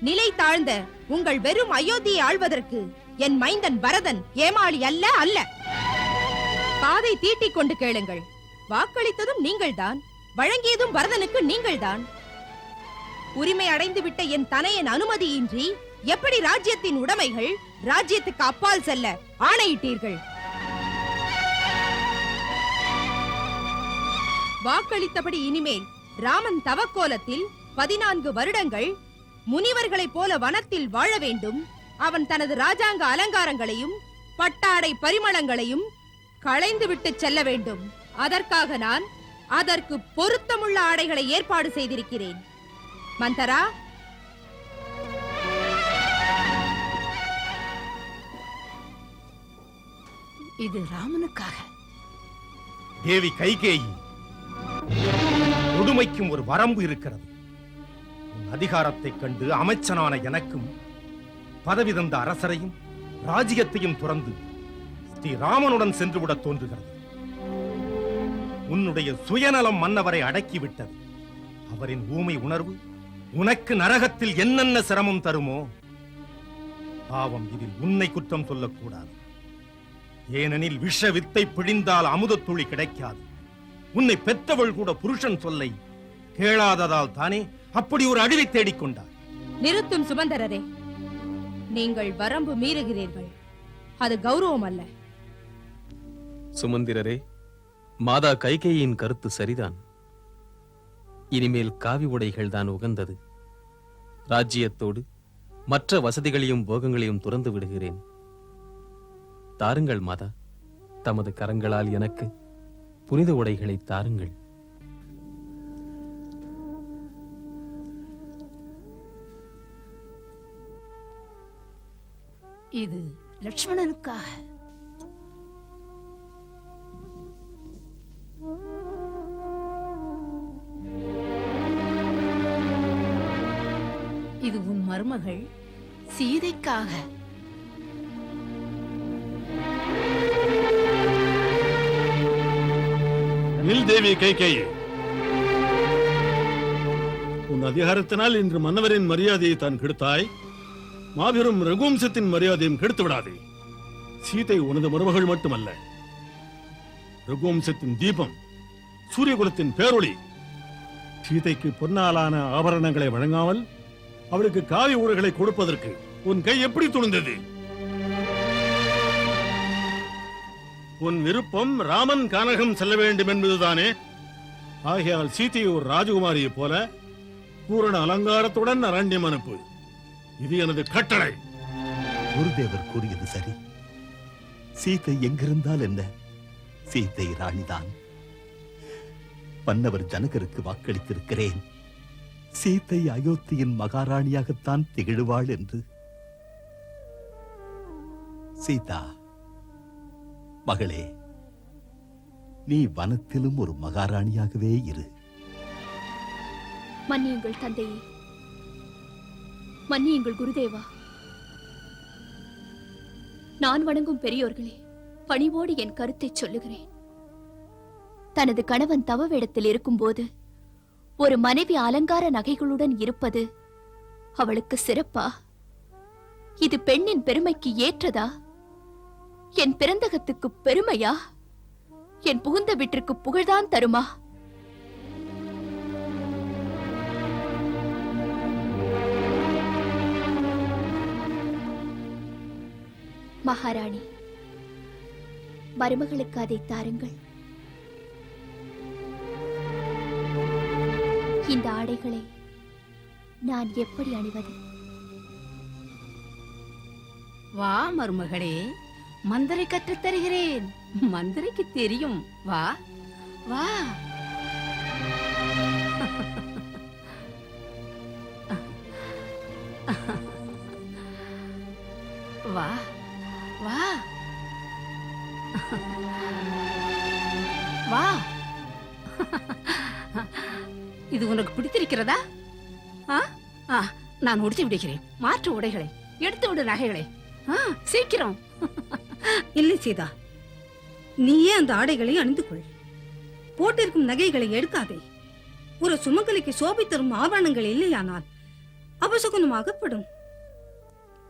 நிலை தாழ்ந்த உங்கள் வெறும் அயோத்தியை ஆள்வதற்கு என் மைந்தன் பரதன் ஏமாளி அல்ல அல்ல. பாதை தீட்டிக் கொண்டு கேளுங்கள். வாக்களித்ததும் நீங்கள்தான், வழங்கியதும் பரதனுக்கு நீங்கள்தான். உரிமை அடைந்துவிட்ட என் தனையன் அனுமதியின்றி எப்படி ராஜ்யத்தின் உடைமைகள் ராஜ்யத்துக்கு அப்பால் செல்ல ஆணையிட்டீர்கள்? வாக்களித்தபடி இனிமேல் ராமன் தவக்கோலத்தில் 14 வருடங்கள் முனிவர்களைப் போல வனத்தில் வாழ வேண்டும். அவன் தனது ராஜாங்க அலங்காரங்களையும் பட்டாடை பரிமளங்களையும் களைந்துவிட்டு செல்ல வேண்டும். அதற்காக நான் அதற்கு பொருத்தமுள்ள ஆடைகளை ஏற்பாடு செய்திருக்கிறேன். மந்தரா, இது ராமனுக்காக. தேவி கைகேயி, கொடுமைக்கும் ஒரு வரம்பு இருக்கிறது. உன் அதிகாரத்தைக் கண்டு அமைச்சனான எனக்கும் பதவி தந்த அரசரையும் ராஜ்யத்தையும் துறந்து ஸ்ரீராமனுடன் சென்றுவிடத் தோன்றுகிறது. உன்னுடைய சுயநலம் மன்னவரை அடக்கிவிட்டது. அவரின் ஊமை உணர்வு உனக்கு நரகத்தில் என்னென்ன சிரமம் தருமோ? பாவம், இதில் உன்னை குற்றம் சொல்லக்கூடாது. ஏனெனில் விஷ வித்தை பிழிந்தால் அமுதத் துளி கிடைக்காது. உன்னை பெற்றவள் கூட புருஷன் சொல்லை கேளாததால் தானே அப்படி ஒரு அழிவை தேடிக்கொண்டார். நிறுத்தும் சுமந்தரரே, நீங்கள் வரம்பு மீறுகிறீர்கள். அது கௌரவம் அல்ல. சுமந்திரரே, மாதா கைகேயின் கருத்து சரிதான். இனிமேல் காவி உடைகள் தான் உகந்தது. ராஜ்யத்தோடு மற்ற வசதிகளையும் போகங்களையும் துறந்து விடுகிறேன். தாருங்கள் மாதா, தமது கரங்களால் எனக்கு புனித உடைகளை தாருங்கள். இது லட்சுமணனுக்காக. இது உன் மருமகள் சீதைக்காக. நில் தேவி கைகேயி, உன் அதிகாரத்தினால் இன்று மன்னவரின் மரியாதையை தான் கெடுத்தாய். மாபெரும் ரகுவம்சத்தின் மரியாதையும் கெடுத்து விடாதே. சீதை உனது மருமகள் மட்டுமல்ல, ரகுவம்சத்தின் தீபம், சூரியகுலத்தின் பேரொளி. சீதைக்கு பொன்னாலான ஆபரணங்களை வழங்காமல் அவளுக்கு காவி ஊடுகளை கொடுப்பதற்கு உன் கை எப்படி துணிந்தது? உன் விருப்பம் ராமன் கானகம் செல்ல வேண்டும் என்பதுதானே? ஆகையால் சீதையை ஒரு ராஜகுமாரியை போல பூரண அலங்காரத்துடன் அரண்யம் அனுப்பு. இது எனது கட்டளை. குருதேவர் கூறியது சரி. சீதை எங்கிருந்தால் என்ன, சீதை ராணிதான். பன்னவர் ஜனகருக்கு வாக்களித்திருக்கிறேன், சீதை அயோத்தியின் மகாராணியாகத்தான் திகழுவாள் என்று. சீதா மகளே, நீ வனத்திலும் ஒரு மகாராணியாகவே இரு. மன்னியுங்கள் தந்தையே, மன்னியுங்கள் குருதேவா. நான் வணங்கும் பெரியோர்களே, பணிவோடு என் கருத்தை சொல்லுகிறேன். தனது கணவன் தவ வேடத்தில் இருக்கும்போது ஒரு மனைவி அலங்கார நகைகளுடன் இருப்பது அவளுக்கு சிறப்பா? இது பெண்ணின் பெருமைக்கு ஏற்றதா? என் பிறந்தகத்துக்கு பெருமையா? என் புகுந்த வீட்டிற்கு புகழ்தான் தருமா? மகாராணி, மருமகளுக்கு அதை தாருங்கள். இந்த ஆடைகளை நான் எப்படி அணிவது? வா மருமகளே, மந்திரை கற்றுத் தருகிறேன். மந்திரிக்கு தெரியும். வா வா. வா வா வா. இது உனக்கு பிடித்திருக்கிறதா? நான் உடுத்தி விடுகிறேன். மாற்று உடைகளை எடுத்து விடு, நகைகளை. சீக்கிரம். இல்லை சீதா, நீயே அந்த ஆடைகளை அணிந்து கொள். போட்டிருக்கும் நகைகளை எடுக்காதே. ஒரு சுமங்கலிக்கு சோபை தரும் ஆபரணங்கள் இல்லையானால் அபசகுனமாகப்படும்.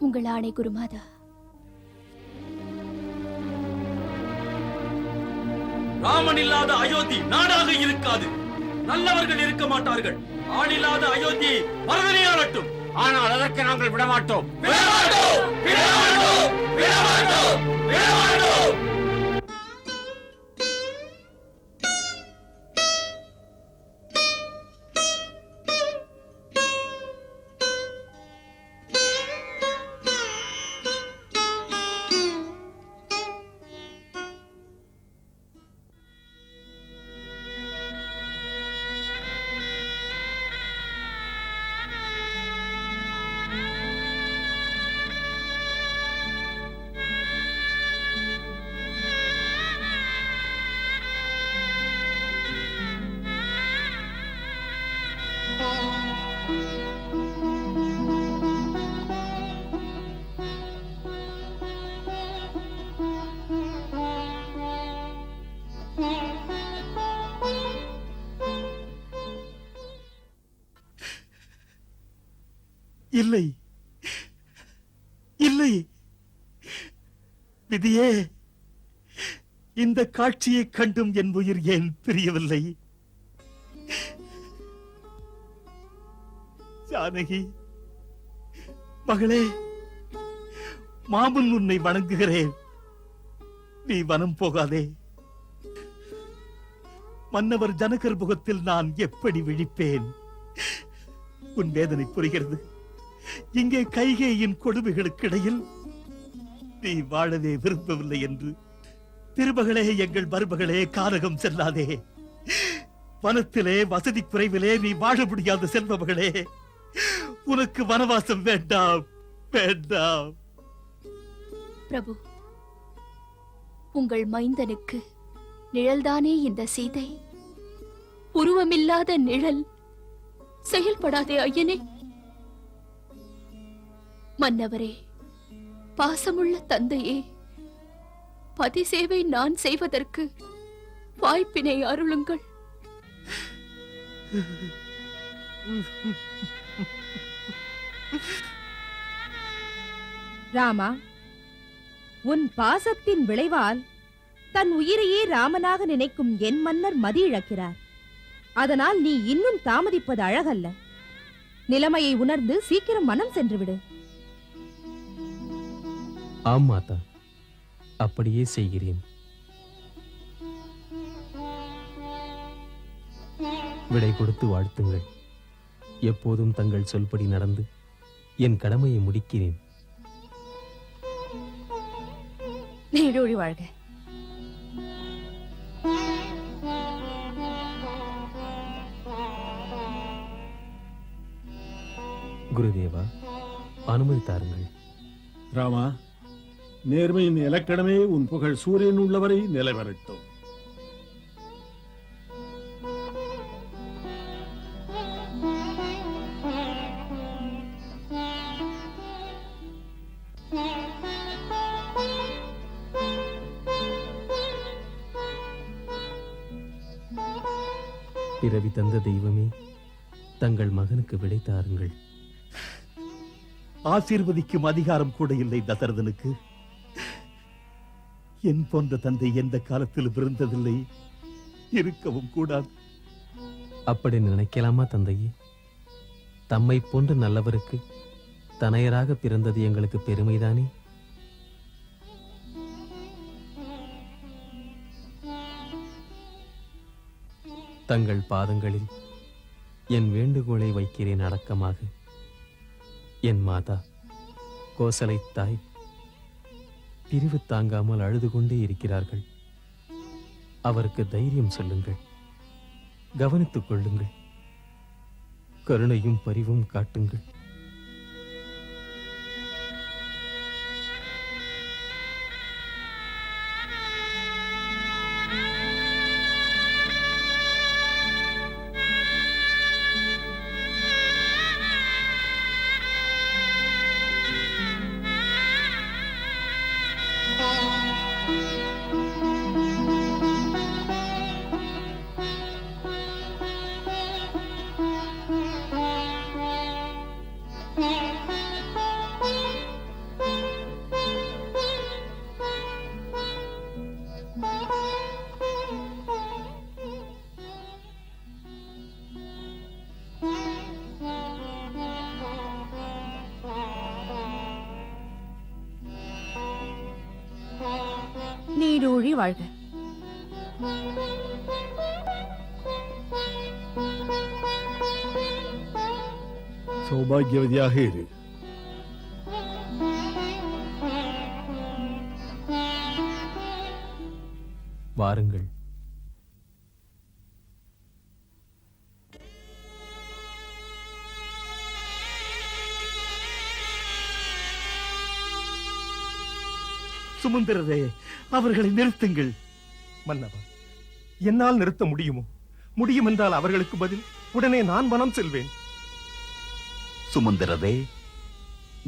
உங்கள் ஆணை குருமாதா. ராமன் இல்லாத அயோத்தி நாடாக இருக்காது. நல்லவர்கள் இருக்க மாட்டார்கள். ஆள் இல்லாத அயோத்தியை பரதனை ஆளட்டும். ஆனால் அதற்கு நாங்கள் விடமாட்டோம். இல்லை இல்லை, விதியே இந்த காட்சியை கண்டும் என் உயிர் ஏன் பிரியவில்லை? ஜானகி மகளே, மாமன் உன்னை வணங்குகிறேன். நீ வனம் போகாதே. மன்னவர் ஜனகர் முகத்தில் நான் எப்படி விழிப்பேன்? உன் வேதனை புரிகிறது. இங்கே கைகேயின் கொடுமைகளுக்கு இடையில் நீ வாழவே விரும்பவில்லை என்று. திருமகளே, எங்கள் மருமகளே, கானகம் செல்லாதே. வனத்திலே வசதி குறைவிலே நீ வாழ முடியாத செல்வ மகளே, உனக்கு வனவாசம் வேண்டாம், வேண்டாம். பிரபு, உங்கள் மைந்தனுக்கு நிழல்தானே இந்த சீதை. உருவமில்லாத நிழல் செயல்படாதே ஐயனே. மன்னவரே, பாசமுள்ள தந்தையே, பதி சேவை நான் செய்வதற்கு வாய்ப்பினை அருளுங்கள். ராமா, உன் பாசத்தின் விளைவால் தன் உயிரையே ராமனாக நினைக்கும் என் மன்னர் மதி இழக்கிறார். அதனால் நீ இன்னும் தாமதிப்பது அழகல்ல. நிலைமையை உணர்ந்து சீக்கிரம் மனம் சென்று விடு. ஆம் மாதா, அப்படியே செய்கிறேன். விடை கொடுத்து வாழ்த்துங்கள். எப்போதும் தங்கள் சொல்படி நடந்து என் கடமையை முடிக்கிறேன். நீடூழி வாழ்க. குருதேவா, அனுமதி தாருங்கள். ராமா, நேர்மையின் இலக்கணமே உன் புகழ் சூரியன் உள்ளவரை நிலைவரட்டும். பிறவி தந்த தெய்வமே, தங்கள் மகனுக்கு விடை தாருங்கள். ஆசீர்வதிக்கும் அதிகாரம் கூட இல்லை தசரதனுக்கு. என் போன்ற தந்தை எந்த காலத்திலும் இருந்ததில்லை, இருக்கவும் கூடாது. அப்படி நினைக்கலாமா தந்தையே? தம்மை போன்ற நல்லவருக்கு தனையராக பிறந்தது எங்களுக்கு பெருமைதானே? தங்கள் பாதங்களில் என் வேண்டுகோளை வைக்கிறேன் அடக்கமாக. என் மாதா கோசலை தாய் பிரிவு தாங்காமல் அழுது கொண்டே இருக்கிறார்கள். அவருக்கு தைரியம் சொல்லுங்கள், கவனித்துக் கொள்ளுங்கள், கருணையும் பரிவும் காட்டுங்கள். நீடூழி வாழ்க. சௌபாகியவதியாக இரு. வாருங்கள். சுமந்திரரே, அவர்களை நிறுத்துங்கள். மன்னவா, என்னால் நிறுத்த முடியுமோ? முடியும் என்றால் அவர்களுக்கு பதில் உடனே நான் வனம் செல்வேன். சுமந்திரரே,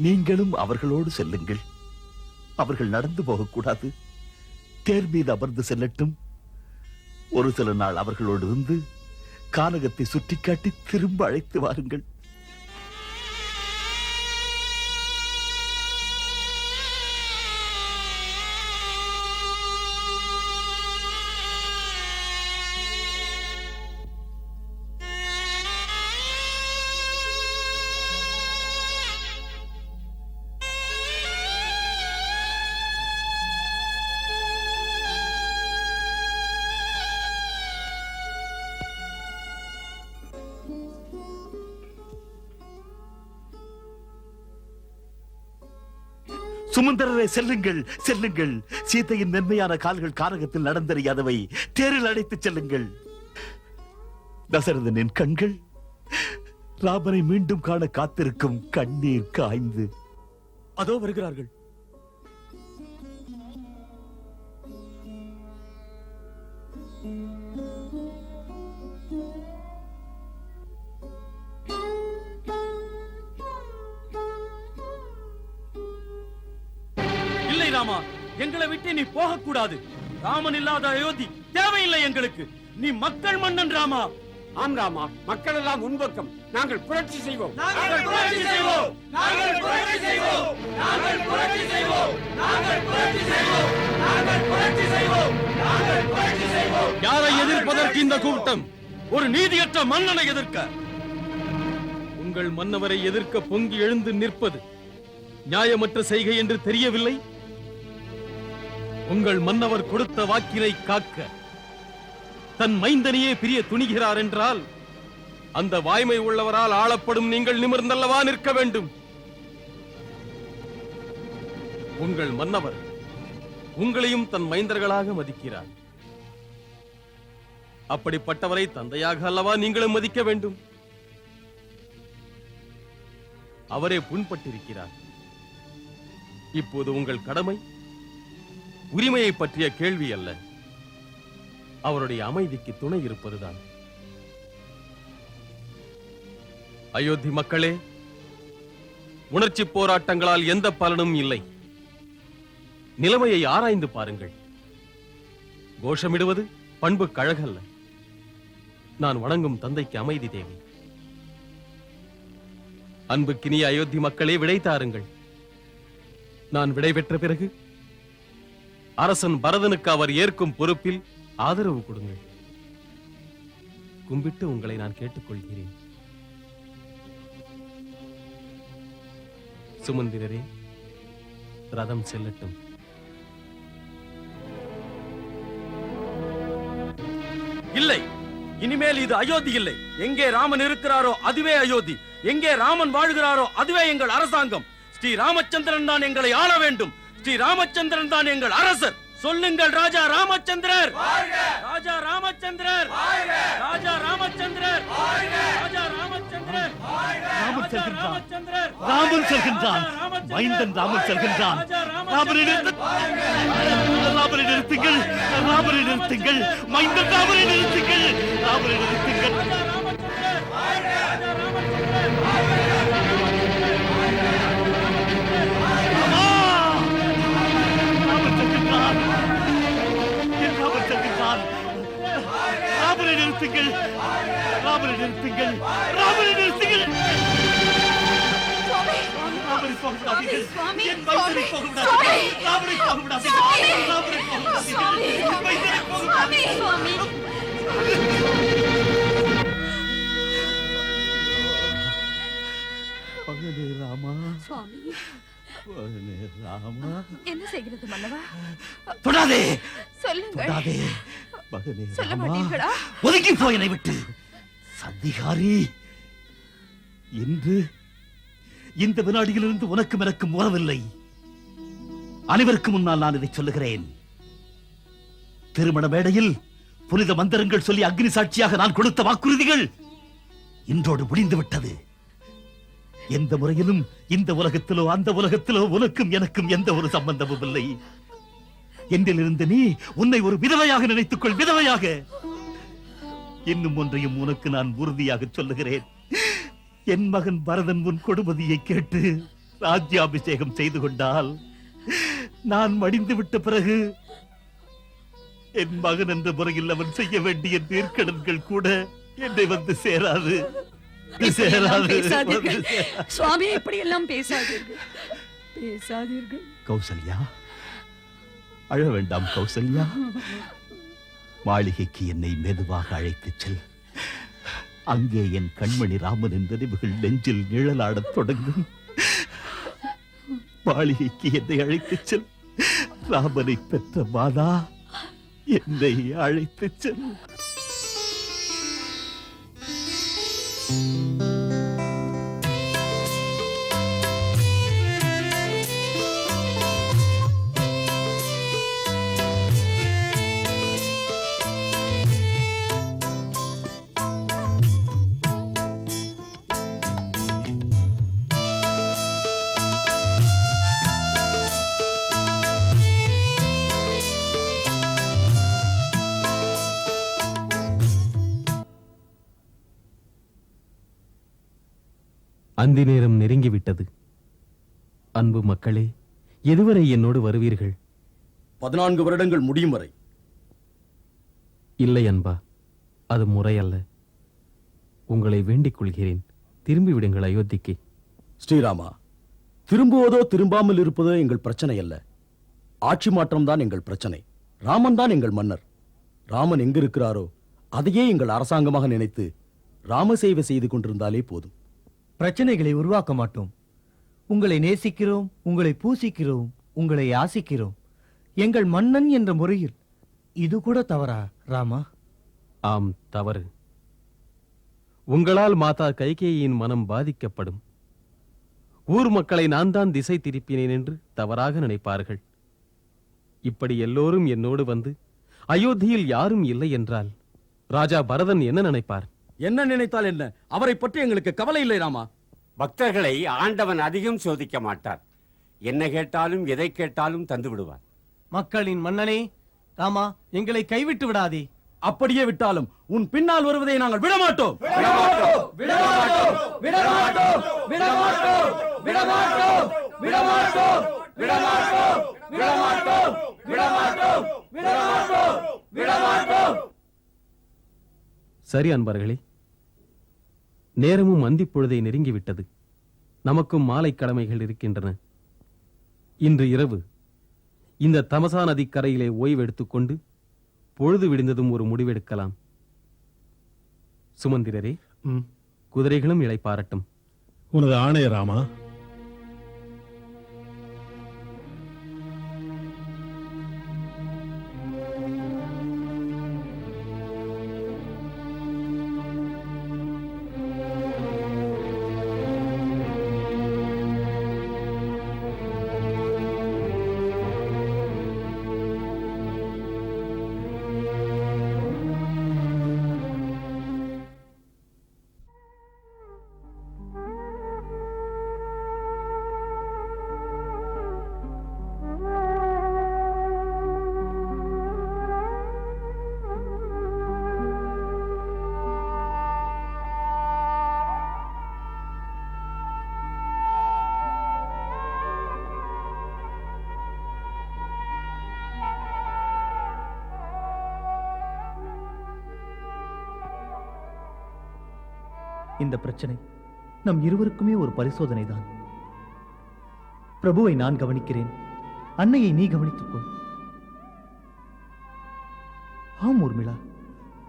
நீங்களும் அவர்களோடு செல்லுங்கள். அவர்கள் நடந்து போகக்கூடாது. தேர் மீது அமர்ந்து செல்லட்டும். ஒரு சில நாள் அவர்களோடு இருந்து கானகத்தை சுட்டிக்காட்டி திரும்ப அழைத்து வாருங்கள். சுமந்திரரே, செல்லுங்கள் செல்லுங்கள். சீதையின் மென்மையான கால்கள் கானகத்தில் நடந்தறியாதவை. தேரில் அழைத்துச் செல்லுங்கள். தசரதனின் கண்கள் ராமனை மீண்டும் காண காத்திருக்கும் கண்ணீர் காய்ந்து. அதோ வருகிறார்கள். இல்லை ராமா, எங்களை விட்டு நீ போகக்கூடாது. ராமன் இல்லாத அயோத்தி தேவையில்லை எங்களுக்கு. நீ மக்கள் மன்னன் ராமா. ஆம் ராமா, மக்கள் எல்லாம் முன்பக்கம். நாங்கள் புரட்சி செய்வோம். யாரை எதிர்ப்பதற்கு இந்த கூட்டம்? ஒரு நீதியற்ற மன்னனை எதிர்க்க. உங்கள் மன்னவரை எதிர்க்க பொங்கி எழுந்து நிற்பது நியாயமற்ற செய்கை என்று தெரியவில்லை? உங்கள் மன்னவர் கொடுத்த வாக்கினை காக்க தன் மைந்தனையே பிரிய துணிகிறார் என்றால் அந்த வாய்மை உள்ளவரால் ஆளப்படும் நீங்கள் நிமிர்ந்தல்லவா நிற்க வேண்டும். உங்கள் மன்னவர் உங்களையும் தன் மைந்தர்களாக மதிக்கிறார். அப்படிப்பட்டவரை தந்தையாக அல்லவா நீங்களும் மதிக்க வேண்டும். அவரே புண்பட்டிருக்கிறார். இப்போது உங்கள் கடமை உரிமையை பற்றிய கேள்வி அல்ல, அவருடைய அமைதிக்கு துணை இருப்பதுதான். அயோத்தி மக்களே, உணர்ச்சி போராட்டங்களால் எந்த பலனும் இல்லை. நிலைமையை ஆராய்ந்து பாருங்கள். கோஷமிடுவது பண்பு கழகல்ல. நான் வணங்கும் தந்தைக்கு அமைதி தேவை. அன்புக்கினிய அயோத்தி மக்களே, விடை தாருங்கள். நான் விடை பெற்ற பிறகு அரசன் பரதனுக்கு அவர் ஏற்கும் பொறுப்பில் ஆதரவு கொடுங்கள். கும்பிட்டு உங்களை நான் கேட்டுக்கொள்கிறேன். சுமந்திரரே, ரதம் செல்லட்டும். இல்லை, இனிமேல் இது அயோத்தி இல்லை. எங்கே ராமன் இருக்கிறாரோ அதுவே அயோத்தி. எங்கே ராமன் வாழ்கிறாரோ அதுவே எங்கள் அரசாங்கம். ஸ்ரீ ராமச்சந்திரன் தான் எங்களை ஆள வேண்டும். ஸ்ரீ ராமச்சந்திரன் தான் எங்கள் அரசர். சொல்லுங்கள், ராஜா ராமச்சந்திரர், ராஜா ராமச்சந்திரர், ராஜா ராமச்சந்திரர், ராஜா ராமச்சந்திரர். ராமன் செல்கின்றான், ராமன் செல்கின்றான், மைந்தன் ராமன் செல்கின்றான். ராமனை நிறுத்துங்கள், ராமனை நிறுத்துங்கள், மைந்தன் ராமனை நிறுத்துங்கள், ராமனை நிறுத்துங்கள். ராமனை நிறுத்துங்கள், ராமனை நிறுத்துங்கள், ராமனை நிறுத்துங்கள். ராமனை போகவிடாதீர்கள், என் மைந்தனை போகவிடாதீர்கள், ராமனை போகவிடாதீர்கள், ராமனை போகவிடாதீர்கள், என் மைந்தனை போகவிடாதீர்கள். மகனே ராமா, மகனே ராமா. என்ன செய்கிறது மன்னவா? தொடாதே, சொல்லுங்கள். தொடாதே மகனே சொல்ல ராமா. மாட்டீர்களா? ஒதுங்கி போய் என்னை விட்டு. சந்திகாரி, இன்று இந்த வினாடியிலிருந்து உனக்கும் எனக்கும் உறவில்லை. அனைவருக்கும் முன்னால் நான் இதை சொல்லுகிறேன். திருமண மேடையில் புனித மந்திரங்கள் சொல்லி அக்னி சாட்சியாக நான் கொடுத்த வாக்குறுதிகள் இன்றோடு முடிந்து விட்டது. எந்த முறையிலும் இந்த உலகத்திலோ அந்த உலகத்திலோ உனக்கும் எனக்கும் எந்த ஒரு சம்பந்தமும் இல்லை. என்றிலிருந்து நீ உன்னை ஒரு விதவையாக நினைத்துக் கொள், விதவையாக. இன்னும் ஒன்றையும் உனக்கு நான் உறுதியாக சொல்லுகிறேன். என் மகன் பரதன் உன் கொடுமதியை கேட்டு ராஜ்யாபிஷேகம் செய்து கொண்டால் நான் மடிந்து விட்ட பிறகு என் மகன் என்ற முறையில் அவன் செய்ய வேண்டிய நீர்க்கடன்கள் கூட என்னை வந்து சேராது, சேராது. சுவாமி, இப்படி எல்லாம் பேசாதீர்கள், பேசாதீர்கள். கௌசல்யா, அழ வேண்டாம் கௌசல்யா. மாளிகைக்கு என்னை மெதுவாக அழைத்துச் செல். அங்கே என் கண்மணி ராமன் என்ற நினைவுகள் நெஞ்சில் நிழலாடத் தொடங்கும். மாளிகைக்கு என்னை அழைத்துச் செல். ராமனை பெற்ற மாதா, என்னை அழைத்துச் செல். அந்தி நேரம் நெருங்கிவிட்டது. அன்பு மக்களே, எதுவரை என்னோடு வருவீர்கள்? 14 வருடங்கள் முடியும் வரை. இல்லை அன்பா, அது முறையல்ல. உங்களை வேண்டிக் கொள்கிறேன், திரும்பி விடுங்கள் அயோத்திக்கு. ஸ்ரீராமா, திரும்புவதோ திரும்பாமல் இருப்பதோ எங்கள் பிரச்சனை அல்ல. ஆட்சி மாற்றம் தான் எங்கள் பிரச்சனை. ராமன் தான் எங்கள் மன்னர். ராமன் எங்கிருக்கிறாரோ அதையே எங்கள் அரசாங்கமாக நினைத்து ராமசேவை செய்து கொண்டிருந்தாலே போதும். பிரச்சனைகளை உருவாக்க மாட்டோம். உங்களை நேசிக்கிறோம், உங்களை பூசிக்கிறோம், உங்களை யாசிக்கிறோம். எங்கள் மன்னன் என்ற முறையில் இது கூட தவறா ராமா? ஆம், தவறு. உங்களால் மாதா கைகேயியின் மனம் பாதிக்கப்படும். ஊர் மக்களை நான் தான் திசை திருப்பினேன் என்று தவறாக நினைப்பார்கள். இப்படி எல்லோரும் என்னோடு வந்து அயோத்தியில் யாரும் இல்லை என்றால் ராஜா பரதன் என்ன நினைப்பார்? என்ன நினைத்தால் என்ன? அவரை பற்றி எங்களுக்கு கவலை இல்லை ராமா. பக்தர்களை ஆண்டவன் அதிகம் சோதிக்க மாட்டார். என்ன கேட்டாலும் எதை கேட்டாலும் தந்து விடுவார். மக்களின் மன்னனே ராமா, எங்களை கைவிட்டு விடாதே. அப்படியே விட்டாலும் உன் பின்னால் வருவதை நாங்கள் விடமாட்டோம். சரி அன்பர்களே, நேரமும் அந்திப் பொழுதை நெருங்கிவிட்டது. நமக்கும் மாலை கடமைகள் இருக்கின்றன. இன்று இரவு இந்த தமசா நதி கரையிலே ஓய்வெடுத்துக் கொண்டு பொழுது விடிந்ததும் ஒரு முடிவெடுக்கலாம். சுமந்திரரே, குதிரைகளும் இளைப்பாரட்டும். உனது ஆணைய ராமா. இந்த பிரச்சனை நம் இருவருக்குமே ஒரு பரிசோதனை தான். பிரபுவை நான் கவனிக்கிறேன், அன்னையை நீ கவனித்துக்கொள். ஆம் ஊர்மிளா,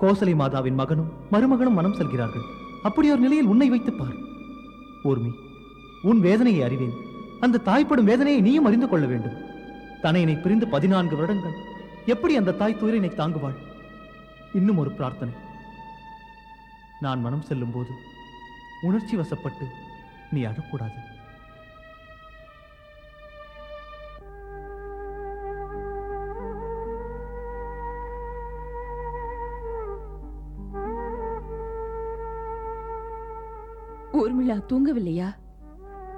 கோசலை மாதாவின் மகனும் மருமகனும் மனம் செல்கிறார்கள். அப்படி ஒரு நிலையில் உன்னை வைத்துப் பார். ஊர்மி, உன் வேதனையை அறிவேன். அந்த தாய்ப்படும் வேதனையை நீயும் அறிந்து கொள்ள வேண்டும். தனையனை பிரிந்து 14 வருடங்கள் எப்படி அந்த தாய் துயரினை தாங்குவாள்? இன்னும் ஒரு பிரார்த்தனை. நான் மனம் செல்லும் போது உணர்ச்சி வசப்பட்டு நீ அழக்கூடாது. ஊர்மிளா தூங்கவில்லையா?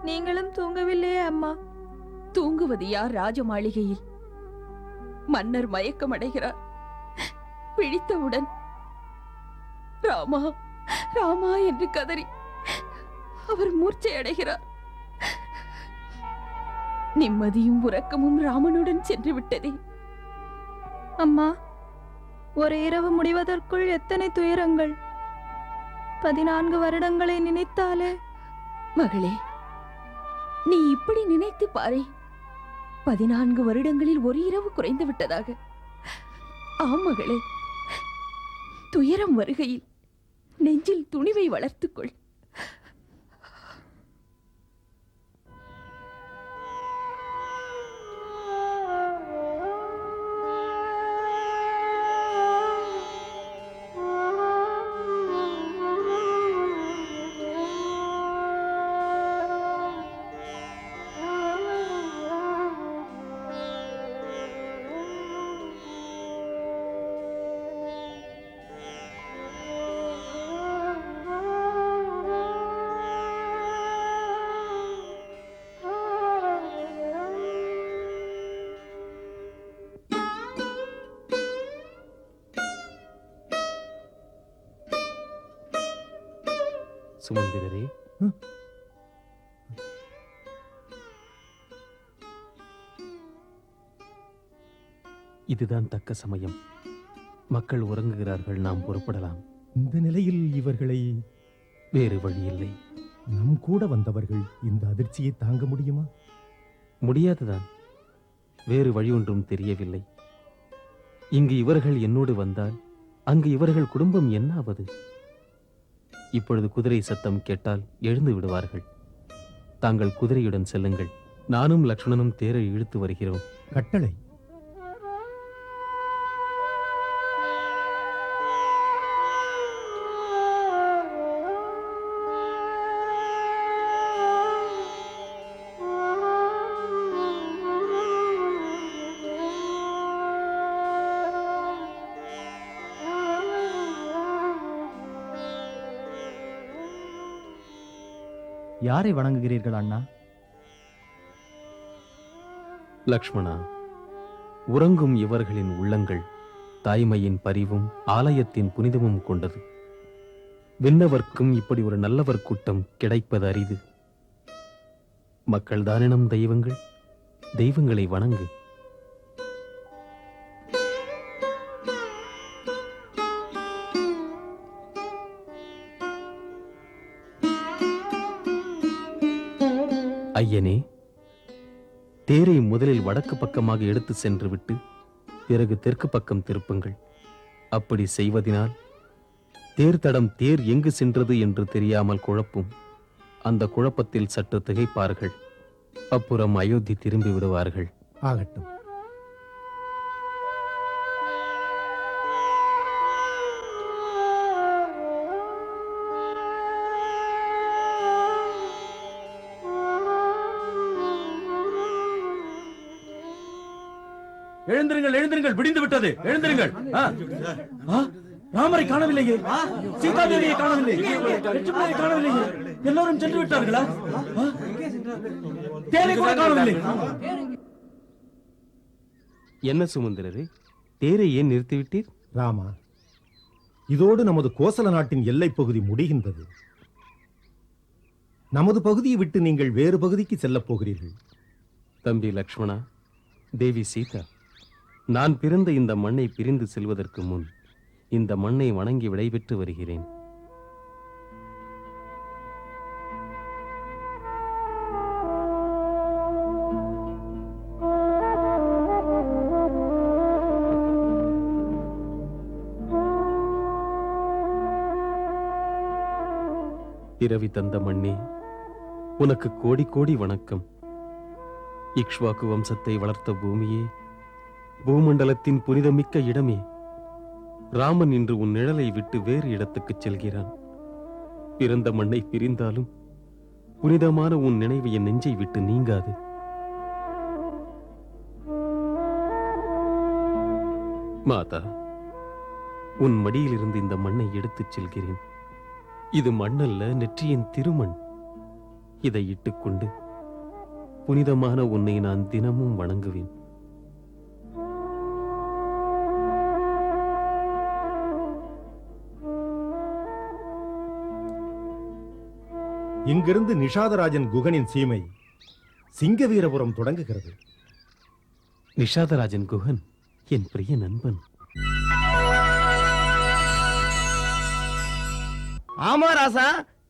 நீங்களும் தூங்கவில்லையே அம்மா? தூங்குவது யார் ராஜ மாளிகையில்? மன்னர் மயக்கம் அடைகிறார். பிடித்தவுடன் ராமா ராமா என்று கதறி அவர் மூர்ச்சை அடைகிறார். நிம்மதியும் உறக்கமும் ராமனுடன் சென்று விட்டதே. அம்மா, ஒரு இரவு முடிவதற்குள் எத்தனை துயரங்கள்! 14 வருடங்களை நினைத்தாலே. மகளே, நீ இப்படி நினைத்து பாரே. 14 வருடங்களில் ஒரு இரவு குறைந்து விட்டதாக. ஆம் மகளே, துயரம் வருகையில் நெஞ்சில் துணிவை வளர்த்துக்கொள். சுமந்திரரே, இதுதான் தக்க சமயம். மக்கள் உறங்குகிறார்கள், நாம் புறப்படலாம். இந்த நிலையில் இவர்களை வேறு வழி இல்லை. நம் கூட வந்தவர்கள் இந்த அதிர்ச்சியை தாங்க முடியுமா? முடியாதுதான். வேறு வழி ஒன்றும் தெரியவில்லை. இங்கு இவர்கள் என்னோடு வந்தால் அங்கு இவர்கள் குடும்பம் என்ன ஆவது? இப்பொழுது குதிரை சத்தம் கேட்டால் எழுந்து விடுவார்கள். தாங்கள் குதிரையுடன் செல்லுங்கள். நானும் லக்ஷ்மணனும் தேரை இழுத்து வருகிறோம். கட்டளை. யாரை வணங்குகிறீர்கள் அண்ணா? லக்ஷ்மணா, உறங்கும் இவர்களின் உள்ளங்கள் தாய்மையின் பரிவும் ஆலயத்தின் புனிதமும் கொண்டது. விண்ணவர்க்கும் இப்படி ஒரு நல்லவர் கூட்டம் கிடைப்பது அரிது. மக்கள் தானினம் தெய்வங்கள், தெய்வங்களை வணங்கு. ஐயனே, தேரை முதலில் வடக்கு பக்கமாக எடுத்து சென்று விட்டு பிறகு தெற்கு பக்கம் திருப்புங்கள். அப்படி செய்வதினால் தேர்தடம் தேர் எங்கு சென்றது என்று தெரியாமல் குழப்பும். அந்த குழப்பத்தில் சற்று திகைப்பார்கள். அப்புறம் அயோத்தி திரும்பி விடுவார்கள். ஆகட்டும். எழுந்திருங்கள், எழுந்திருங்கள், விடிந்து விட்டது. எழுந்திருங்கள். ராமரை காணவில்லையே, சீதாதேவியை காணவில்லை, லட்சுமணனை காணவில்லையே. எல்லோரும் சென்று விட்டார்களா? தேரை கூட காணவில்லை. என்ன சுமந்திரரே, தேரை ஏன் நிறுத்திவிட்டீர்? ராமா, இதோடு நமது கோசல நாட்டின் எல்லைப் பகுதி முடிகின்றது. நமது பகுதியை விட்டு நீங்கள் வேறு பகுதிக்கு செல்லப் போகிறீர்கள். தம்பி லக்ஷ்மணா, தேவி சீதா, நான் பிறந்த இந்த மண்ணை பிரிந்து செல்வதற்கு முன் இந்த மண்ணை வணங்கி விடைபெற்று வருகிறேன். பிறவி தந்த மண்ணே, உனக்கு கோடி கோடி வணக்கம். இக்ஷ்வாக்கு வம்சத்தை வளர்த்த பூமியே, பூமண்டலத்தின் புனிதமிக்க இடமே, ராமன் இன்று உன் நிழலை விட்டு வேறு இடத்துக்கு செல்கிறான். பிறந்த மண்ணை பிரிந்தாலும் புனிதமான உன் நினைவு என் நெஞ்சை விட்டு நீங்காது. மாதா, உன் மடியிலிருந்து இந்த மண்ணை எடுத்துச் செல்கிறேன். இது மண்ணல்ல, நெற்றியின் திருமண். இதை இட்டுக்கொண்டு புனிதமான உன்னை நான் தினமும் வணங்குவேன். இங்கிருந்து நிஷாதராஜன் குகனின் சீமை சிங்கவீரபுரம் தொடங்குகிறது. நிஷாதராஜன் குகன் என் பிரிய நண்பன். ஆமா ராசா,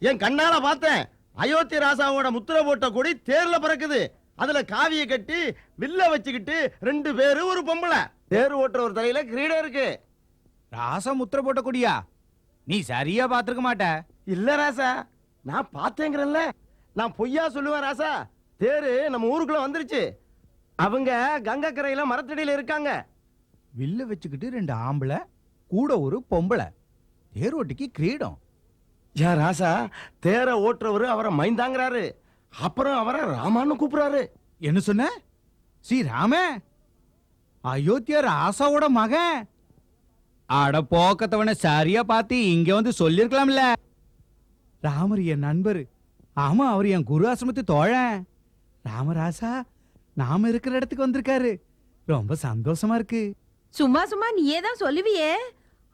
என் கண்ணால பார்த்தேன். அயோத்தி ராசாவோட முத்திர போட்ட கொடி தேர்ல பறக்குது. அதுல காவிய கட்டி வில்ல வச்சுக்கிட்டு 2 பேரு ஒரு பொம்பளை. தேர் ஓட்டுற ஒரு தலையில கிரீடம் இருக்கு. ராசா முத்திர போட்ட கொடியா? நீ சரியா பாத்துருக்க மாட்ட. இல்ல ராசா, நான் பார்த்தேங்கிறேன்ல. நான் பொய்யா சொல்லுவேன் ராசா? தேரு நம்ம ஊருக்குள்ள வந்துருச்சு. அவங்க கங்கை கரையில மரத்தடியில இருக்காங்க. வில்ல வச்சுக்கிட்டு 2 ஆம்பளை கூட ஒரு பொம்பளை, தேரோட்டிக்கு கிரீடம். யா ராசா, தேரை ஓட்டுறவரு அவரை மைந்தாங்கிறாரு. அப்புறம் அவரை ராமான்னு கூப்பிடுறாரு. என்ன சொன்ன? ஸ்ரீராம அயோத்தியா ராசாவோட மகன்? அட போக்கத்தவனை சரியா பார்த்து இங்க வந்து சொல்லிருக்கலாம்ல. ராமர் என் நண்பர். ஆமா, அவர் என் குரு ஆசிரமத்து தோழன். ராமராசா நாம இருக்கிற இடத்துக்கு வந்திருக்காரு. ரொம்ப சந்தோஷமா இருக்கு. சும்மா சும்மா நீயே தான் சொல்லுவியே.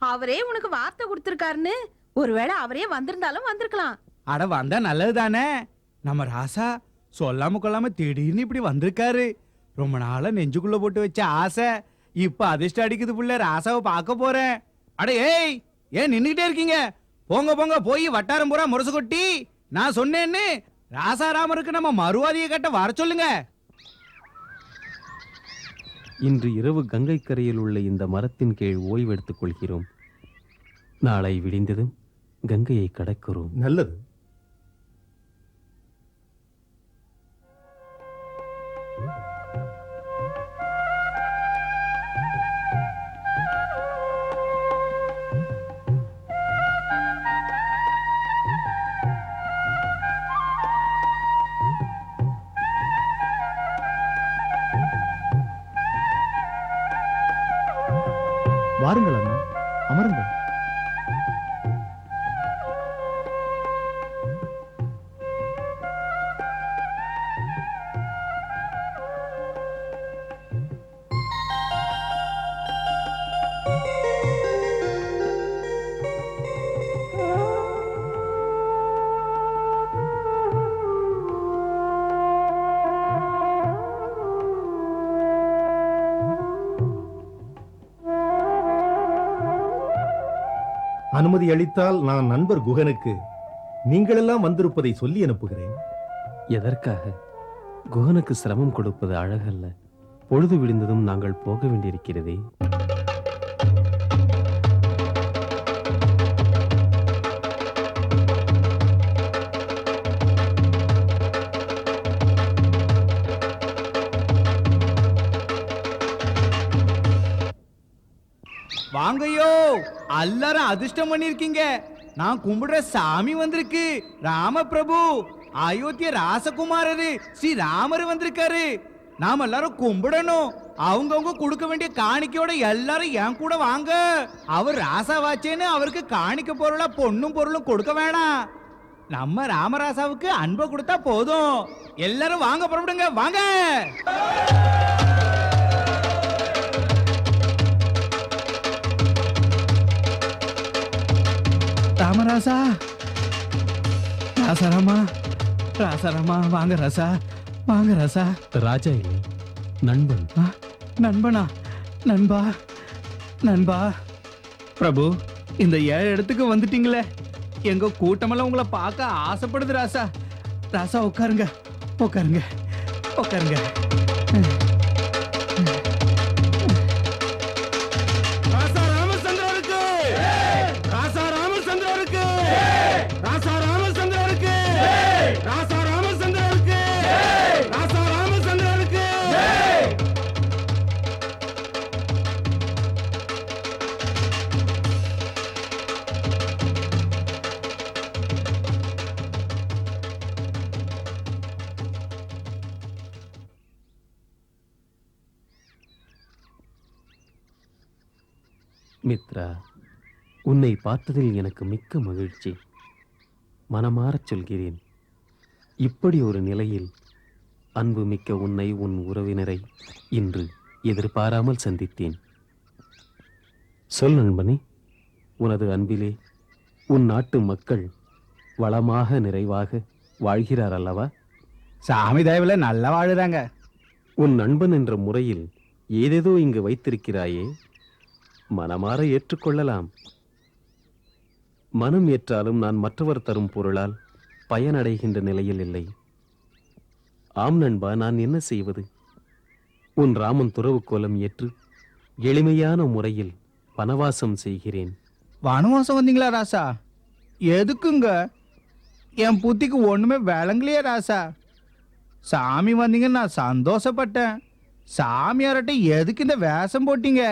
அவரே உனக்கு வார்த்தை கொடுத்திருக்காருன்னு. ஒருவேளை அவரே வந்திருந்தாலும் வந்திருக்கலாம். அட வந்தா நல்லதுதானே. நம்ம ராசா சொல்லாம கொள்ளாம திடீர்னு இப்படி வந்திருக்காரு. ரொம்ப நாளா நெஞ்சுக்குள்ள போட்டு வச்ச ஆசை இப்ப அதிர்ஷ்டம் அடிக்குது புள்ள, ராசாவை பார்க்க போறேன். அட ஏய், ஏன் நின்னுகிட்டே இருக்கீங்க? போங்க போங்க, போய் வட்டாரம் பூரா முரசு கொட்டி நான் சொன்னேன்னு ராசாராமருக்கு நம்ம மறுவாதியை கட்ட வர சொல்லுங்க. இன்று இரவு கங்கை கரையில் உள்ள இந்த மரத்தின் கீழ் ஓய்வெடுத்துக் கொள்கிறோம். நாளை விடிந்ததும் கங்கையை கடக்கிறோம். நல்லது. வாருங்கள் அண்ணா, அமருங்கள். அனுமதி அளித்தால் நான் நண்பர் குகனுக்கு நீங்களெல்லாம் வந்திருப்பதை சொல்லி அனுப்புகிறேன். எதற்காக? குகனுக்கு சிரமம் கொடுப்பது அழகல்ல. பொழுது விடிந்ததும் நாங்கள் போக வேண்டியிருக்கிறதே. வாங்கய்யோ, எல்லாரும் அதிர்ஷ்டம் பண்ணிருக்கீங்க. நான் கும்பிடுற சாமி வந்திருக்கு. ராமபிரபு, அயோத்திய ராசகுமாரரு ஸ்ரீ ராமர் வந்திருக்காரு. நாம எல்லாரும் கும்பிடணும். அவங்கவுங்க கொடுக்க வேண்டிய காணிக்கையோட எல்லாரும் என் கூட வாங்க. அவர் ராசாவாச்சேன்னு அவருக்கு காணிக்க பொருளா பொண்ணும் பொருளும் கொடுக்க வேணாம். நம்ம ராமராசாவுக்கு அன்பை கொடுத்தா போதும். எல்லாரும் வாங்க, புறப்படுங்க, வாங்க. ராமராசா, ராசாராமா, ராசாராமா, வாங்க ராசா, வாங்க ராசா. ராஜா இல்லை, நண்பன். நண்பனா? நண்பா, நண்பா. பிரபு, இந்த 7 இடத்துக்கு வந்துட்டீங்களே. எங்க கூட்டமெல்லாம் உங்களை பார்க்க ஆசைப்படுது ராசா. ராசா உட்காருங்க, உட்காருங்க, உட்காருங்க. மித்ரா, உன்னை பார்த்ததில் எனக்கு மிக்க மகிழ்ச்சி. மனமாறச் சொல்கிறேன். இப்படி ஒரு நிலையில் அன்பு மிக்க உன்னை, உன் உறவினரை இன்று எதிர்பாராமல் சந்தித்தேன். சொல் நண்பனே, உனது அன்பிலே உன் நாட்டு மக்கள் வளமாக நிறைவாக வாழ்கிறார் அல்லவா? சாமி தயவுல நல்லா வாழுறாங்க. உன் நண்பன் என்ற முறையில் ஏதேதோ இங்கு வைத்திருக்கிறாயே, மனமாற ஏற்றுக்கொள்ளலாம். மனம் ஏற்றாலும் நான் மற்றவர் தரும் பொருளால் பயனடைகின்ற நிலையில் இல்லை. ஆம் நண்பா, நான் என்ன செய்வது? உன் ராமன் துறவு கோலம் ஏற்று எளிமையான முறையில் வனவாசம் செய்கிறேன். வனவாசம் வந்தீங்களா ராசா? எதுக்குங்க? என் புத்திக்கு ஒண்ணுமே விளங்கலையே ராசா. சாமி வந்தீங்கன்னு நான் சந்தோஷப்பட்டேன். சாமியார்ட்ட எதுக்கு இந்த வேஷம் போட்டீங்க?